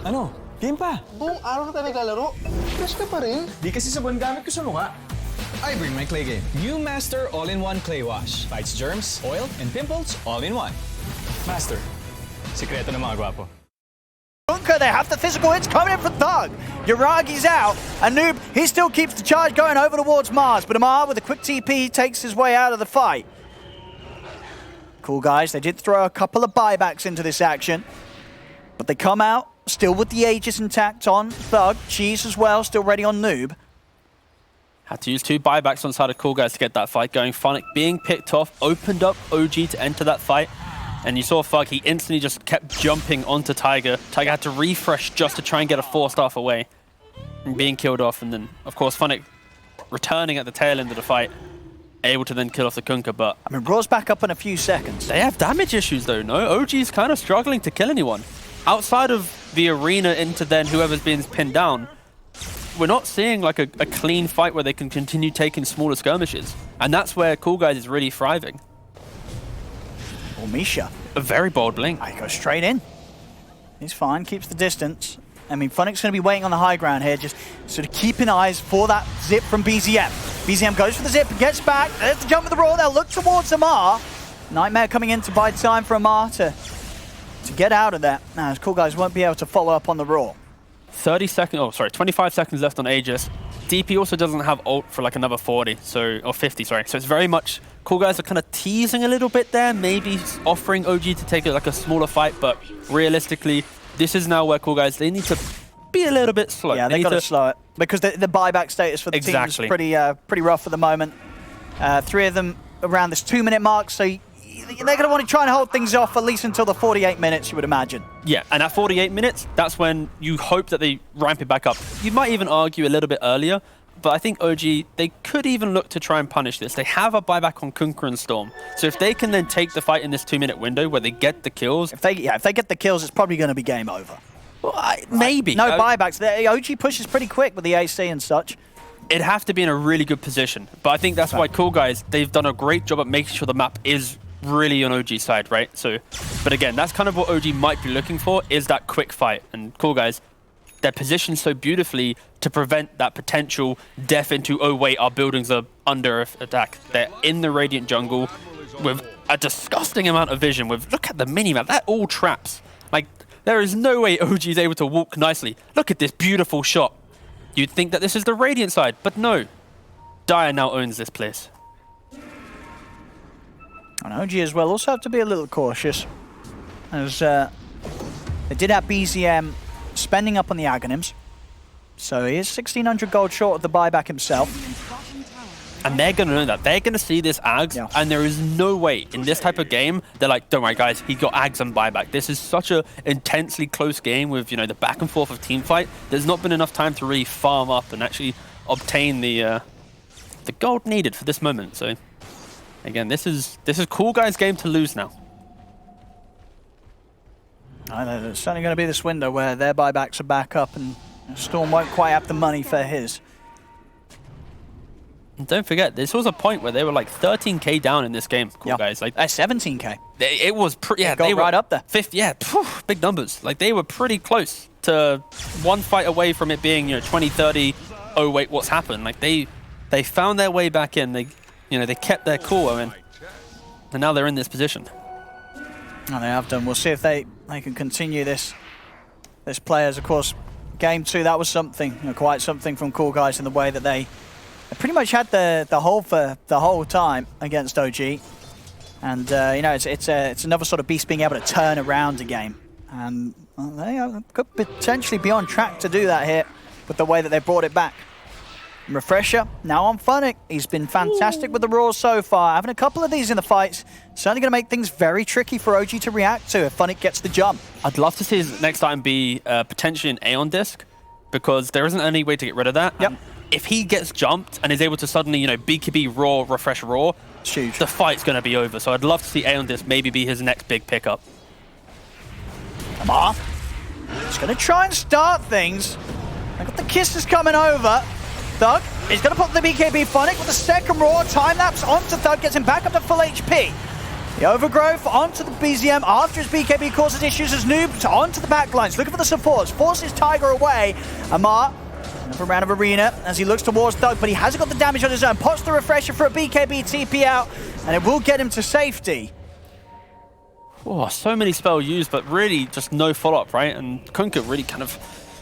Ano? Game pa? Buong araw na tayo naglalaro. Fresh ka pa rin. Di kasi sabon gamit ko sa mukha. I bring my clay game. New Master All-in-One Clay Wash. Fights germs, oil, and pimples all in one. Master. Sikreto ng mga gwapo. They have the physical hits coming in for Thug. Yuragi's out, and Noob, he still keeps the charge going over towards Mars, but Amar with a quick TP takes his way out of the fight. Coolguys, they did throw a couple of buybacks into this action, but they come out still with the Aegis intact on Thug. Cheese as well, still ready on Noob. Had to use 2 buybacks on the side of Coolguys to get that fight going. Funnick being picked off, opened up OG to enter that fight. And you saw Thug, he instantly just kept jumping onto Tiger. Tiger had to refresh just to try and get a 4-staff away. And being killed off, and then, of course, Funnick returning at the tail end of the fight. Able to then kill off the Kunkka, but... I mean, Raw's back up in a few seconds. They have damage issues though, no? OG's kind of struggling to kill anyone. Outside of the Arena into then whoever's being pinned down, we're not seeing like a clean fight where they can continue taking smaller skirmishes. And that's where Coolguys is really thriving. Or Misha. A very bold blink. He goes straight in. He's fine, keeps the distance. I mean, Funnick's going to be waiting on the high ground here, just sort of keeping eyes for that zip from BZM. BZM goes for the zip, gets back, there's the jump with the roar, they'll look towards Amar. Nightmare coming in to buy time for Amar to get out of that. Now, Coolguys won't be able to follow up on the roar. 25 seconds left on Aegis. DP also doesn't have ult for like another 40, or 50, sorry. So it's very much, Coolguys are kind of teasing a little bit there, maybe offering OG to take like a smaller fight, but realistically, this is now where Coolguys, they need to be a little bit slow. Yeah, they got to slow it, because the buyback status for the team is pretty rough at the moment. 3 of them around this 2-minute mark, so they're going to want to try and hold things off at least until the 48 minutes, you would imagine. Yeah, and at 48 minutes, that's when you hope that they ramp it back up. You might even argue a little bit earlier, but I think OG, they could even look to try and punish this. They have a buyback on Kunkka and Storm. So if they can then take the fight in this 2-minute window where they get the kills... If they get the kills, it's probably going to be game over. Well, maybe. No buybacks. The OG pushes pretty quick with the AC and such. It'd have to be in a really good position. But I think that's why Coolguys, they've done a great job at making sure the map is really on OG's side, right? So, but again, that's kind of what OG might be looking for, is that quick fight. And Coolguys, they're positioned so beautifully to prevent that potential death into, oh wait, our buildings are under attack. They're in the Radiant jungle with a disgusting amount of vision. Look at the minimap, they're all traps. Like, there is no way OG is able to walk nicely. Look at this beautiful shot. You'd think that this is the Radiant side, but no. Dire now owns this place. And OG as well also have to be a little cautious, as they did have BZM spending up on the Aghanims. So he is 1,600 gold short of the buyback himself. And they're going to know that. They're going to see this Aghs, and there is no way in this type of game, they're like, don't worry guys, he got Aghs and buyback. This is such a intensely close game with, you know, the back and forth of team fight. There's not been enough time to really farm up and actually obtain the gold needed for this moment. So again, this is Coolguys' game to lose now. I know, there's certainly going to be this window where their buybacks are back up and Storm won't quite have the money for his. And don't forget, this was a point where they were like 13k down in this game, Coolguys. Like 17k. It was pretty, yeah, they were right up there. Big numbers. Like they were pretty close to one fight away from it being, you know, 20, 30. Oh wait, what's happened? Like they found their way back in. They kept their cool, I mean, and now they're in this position. And they have done. We'll see if they can continue this play. As of course, game 2, that was something, you know, quite something from Coolguys in the way that they pretty much had the hold for the whole time against OG. And you know, it's another sort of beast being able to turn around a game, and they could potentially be on track to do that here with the way that they brought it back. Refresher now on Funnick. He's been fantastic with the Roars so far. Having a couple of these in the fights, certainly going to make things very tricky for OG to react to if Funnick gets the jump. I'd love to see his next item be potentially an Aeon disc, because there isn't any way to get rid of that. Yep. If he gets jumped and is able to suddenly, you know, BKB Roar, refresh Roar, it's huge. The fight's going to be over. So I'd love to see Aeon disc maybe be his next big pickup. Amar, he's going to try and start things. I got the kisses coming over. Thug, he's going to put the BKB Funnick with the second Roar. Time lapse onto Thug, gets him back up to full HP. The overgrowth onto the BZM after his BKB causes issues as Noob onto the backlines, looking for the supports, forces Tiger away. Amar, another round of Arena as he looks towards Thug, but he hasn't got the damage on his own. Pots the refresher for a BKB TP out, and it will get him to safety. Oh, so many spells used, but really just no follow-up, right? And Kunkka really kind of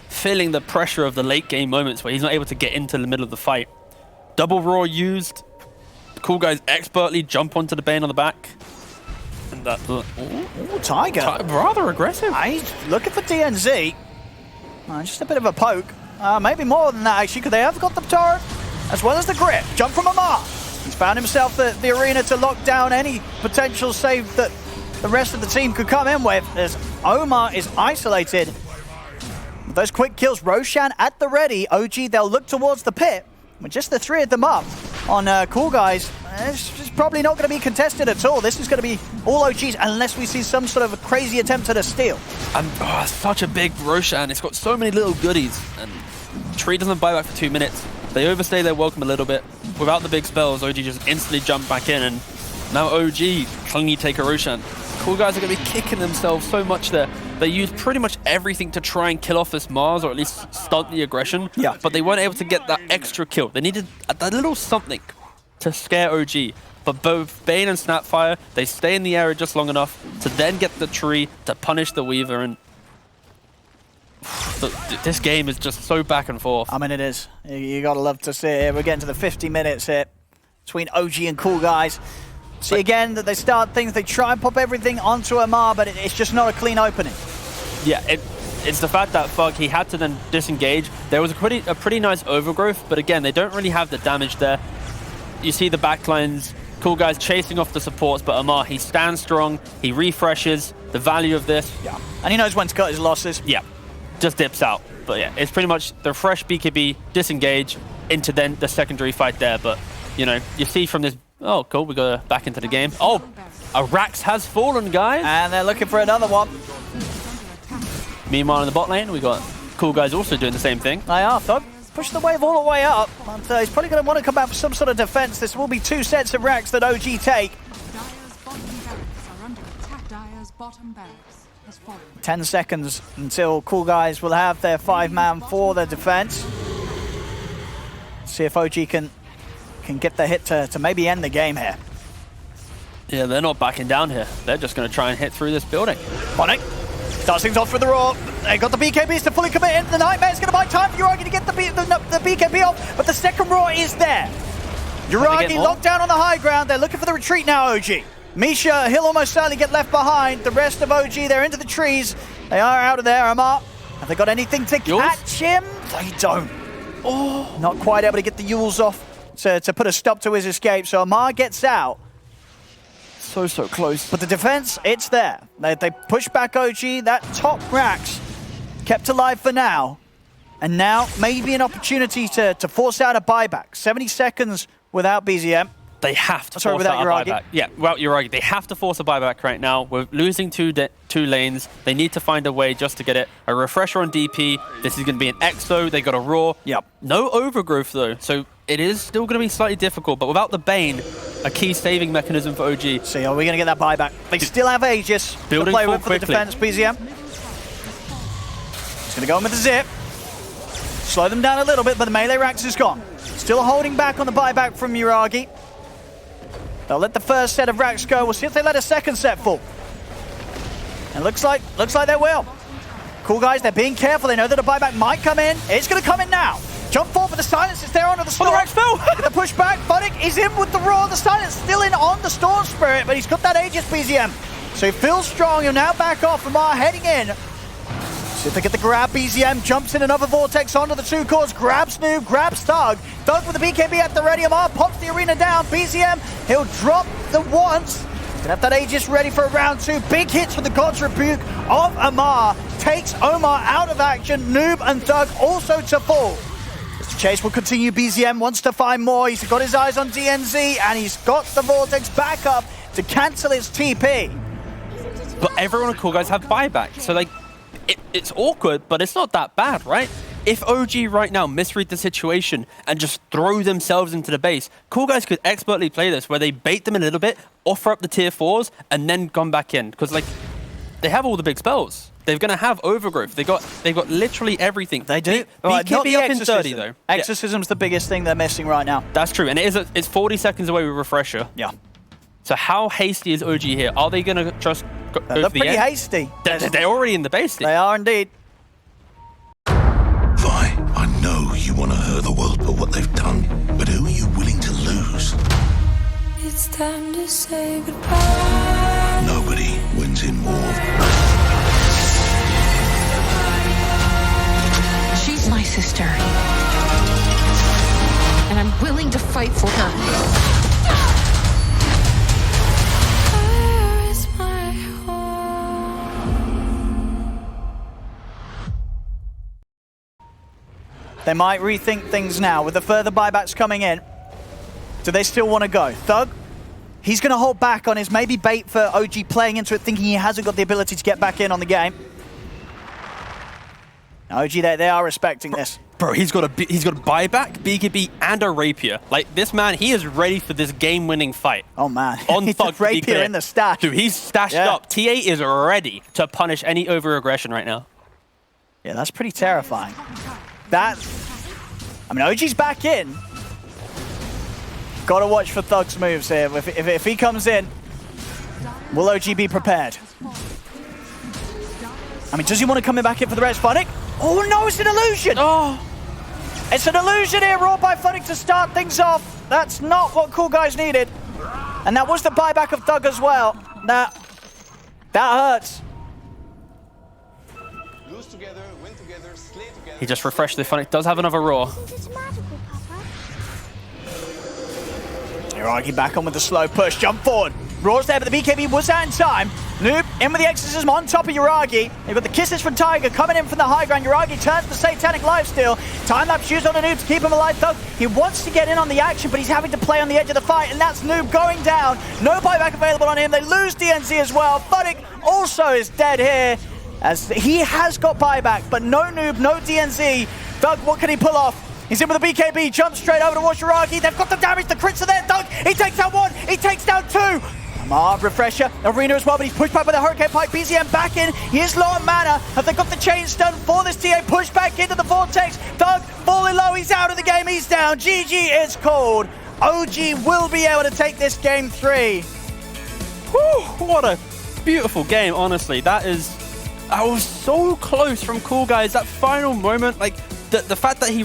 feeling the pressure of the late game moments where he's not able to get into the middle of the fight. Double Roar used. The Coolguys expertly jump onto the Bane on the back. And that... Tiger. Rather aggressive. He's looking for DNZ. Just a bit of a poke. Maybe more than that, actually, because they have got the turret as well as the grip. Jump from Amar. He's found himself the arena to lock down any potential save that the rest of the team could come in with, as Omar is isolated. With those quick kills, Roshan at the ready. OG, they'll look towards the pit. With just the 3 of them up on Coolguys, it's probably not going to be contested at all. This is going to be all OGs unless we see some sort of a crazy attempt at a steal. And such a big Roshan. It's got so many little goodies. And Tree doesn't buy back for 2 minutes. They overstay their welcome a little bit. Without the big spells, OG just instantly jump back in. And now OG clingy take a Roshan. Coolguys are going to be kicking themselves so much there. They used pretty much everything to try and kill off this Mars, or at least stunt the aggression. Yeah. But they weren't able to get that extra kill. They needed that little something to scare OG. But both Bane and Snapfire, they stay in the area just long enough to then get the tree to punish the Weaver. And this game is just so back and forth. I mean, it is. You got to love to see it. We're getting to the 50 minutes here between OG and Coolguys. See again that they start things, they try and pop everything onto Amar, but it's just not a clean opening. Yeah, it's the fact that Fug, he had to then disengage. There was a pretty nice overgrowth, but again, they don't really have the damage there. You see the backlines Coolguys chasing off the supports, but Amar, he stands strong, he refreshes the value of this. Yeah, and he knows when to cut his losses. Yeah, just dips out. But yeah, it's pretty much the fresh BKB disengage into then the secondary fight there. But, you know, you see from this... Oh, cool, we got back into the game. Oh, a Rax has fallen, guys. And they're looking for another one. Meanwhile, in the bot lane, we got Coolguys also doing the same thing. They are, Thug. Push the wave all the way up. And, he's probably going to want to come back for some sort of defense. This will be 2 sets of racks that OG take. Dire's bottom barracks are under attack. Dire's bottom barracks has fallen. 10 seconds until Coolguys will have their 5-man for their defense. See if OG can get the hit to maybe end the game here. Yeah, they're not backing down here. They're just going to try and hit through this building. Bonnick starts things off with the Roar. They got the BKBs to fully commit into the Nightmare's going to buy time for Uragi to get the BKB off, but the second Roar is there. Uragi locked down on the high ground. They're looking for the retreat now, OG. Misha, he'll almost certainly get left behind. The rest of OG, they're into the trees. They are out of there, Amar. Have they got anything to catch him? They don't. Oh, not quite able to get the Yules off to put a stop to his escape, so Amar gets out. So close. But the defense, it's there. They push back OG. That top Rax kept alive for now. And now maybe an opportunity to force out a buyback. 70 seconds without BZM. They have to force out a buyback. Yeah, without Uragi. They have to force a buyback right now. We're losing two lanes. They need to find a way just to get it. A refresher on DP. This is going to be an Exo. They got a Raw. Yep. No overgrowth, though. So it is still going to be slightly difficult. But without the Bane, a key saving mechanism for OG. See, are we going to get that buyback? They still have Aegis to play with for the defense, BZM. He's going to go in with the Zip. Slow them down a little bit, but the melee Rax is gone. Still holding back on the buyback from Uragi. They'll let the first set of racks go. We'll see if they let a second set fall. And looks like they will. Coolguys, they're being careful. They know that a buyback might come in. It's going to come in now. Jump forward for the silence. It's there onto the storm. Oh, the racks fell. With the pushback, Bonnick is in with the Roar. The silence still in on the Storm Spirit, but he's got that Aegis BZM. So he feels strong. He'll now back off. Amar heading in. See if they get the grab. BZM jumps in another Vortex onto the 2 cores. Grabs Noob, grabs Thug. Thug with the BKB at the ready. Amar pops the arena down. BZM, he'll drop the once. He's gonna have that Aegis ready for round 2. Big hits with the God's Rebuke of Amar. Takes Omar out of action. Noob and Thug also to fall. Mr. Chase will continue. BZM wants to find more. He's got his eyes on DNZ and he's got the Vortex back up to cancel his TP. But everyone on Coolguys have buyback. So like, it's awkward, but it's not that bad, right? If OG right now misread the situation and just throw themselves into the base, Coolguys could expertly play this where they bait them a little bit, offer up the tier 4s, and then come back in. Because like, they have all the big spells. They're going to have overgrowth. They've got literally everything. They do. BKB up in 30 though. Exorcism's the biggest thing they're missing right now. That's true, and it's 40 seconds away with refresher. Yeah. So how hasty is OG here? Are they going to just go They look pretty hasty. They're already in the base. They are indeed. Vi, I know you want to hurt the world for what they've done, but who are you willing to lose? It's time to say goodbye. Nobody wins in war. She's my sister. And I'm willing to fight for her. They might rethink things now with the further buybacks coming in. Do they still want to go? Thug, he's going to hold back on his maybe bait for OG playing into it, thinking he hasn't got the ability to get back in on the game. Now, OG, they are respecting this. Bro, he's got a buyback, BKB, and a rapier. Like, this man, he is ready for this game-winning fight. Oh, man. On Thug, rapier in the stash. Dude, he's stashed up. TA is ready to punish any over-aggression right now. Yeah, that's pretty terrifying. I mean, OG's back in. Got to watch for Thug's moves here. If he comes in, will OG be prepared? I mean, does he want to come back in for the rest? Funnick? Oh no, it's an illusion! Oh! It's an illusion here, Raw by Funnick to start things off. That's not what Coolguys needed. And that was the buyback of Thug as well. That hurts. He just refreshed the Funnick. Does have another Raw. Yuragi back on with the slow push, jump forward. Roar's there, but the BKB was out in time. Noob in with the exorcism on top of Yuragi. They've got the kisses from Tiger coming in from the high ground. Yuragi turns the satanic lifesteal. Time-lapse used on the Noob to keep him alive. Thug, he wants to get in on the action, but he's having to play on the edge of the fight, and that's Noob going down. No buyback available on him. They lose DNZ as well. Fuddick also is dead here, as he has got buyback, but no Noob, no DNZ. Thug, what can he pull off? He's in with the BKB, jumps straight over towards Yuragi. They've got the damage, the crits are there. Thug, he takes down one, he takes down two. Marv, refresher, Arena as well, but he's pushed back by the Hurricane Pike. BZM back in, he is low on mana. Have they got the chain stun for this TA? Push back into the Vortex. Thug, falling low, he's out of the game, he's down. GG is called. OG will be able to take this game 3. Whew, what a beautiful game, honestly. That was so close from Coolguys. That final moment, like, the fact that he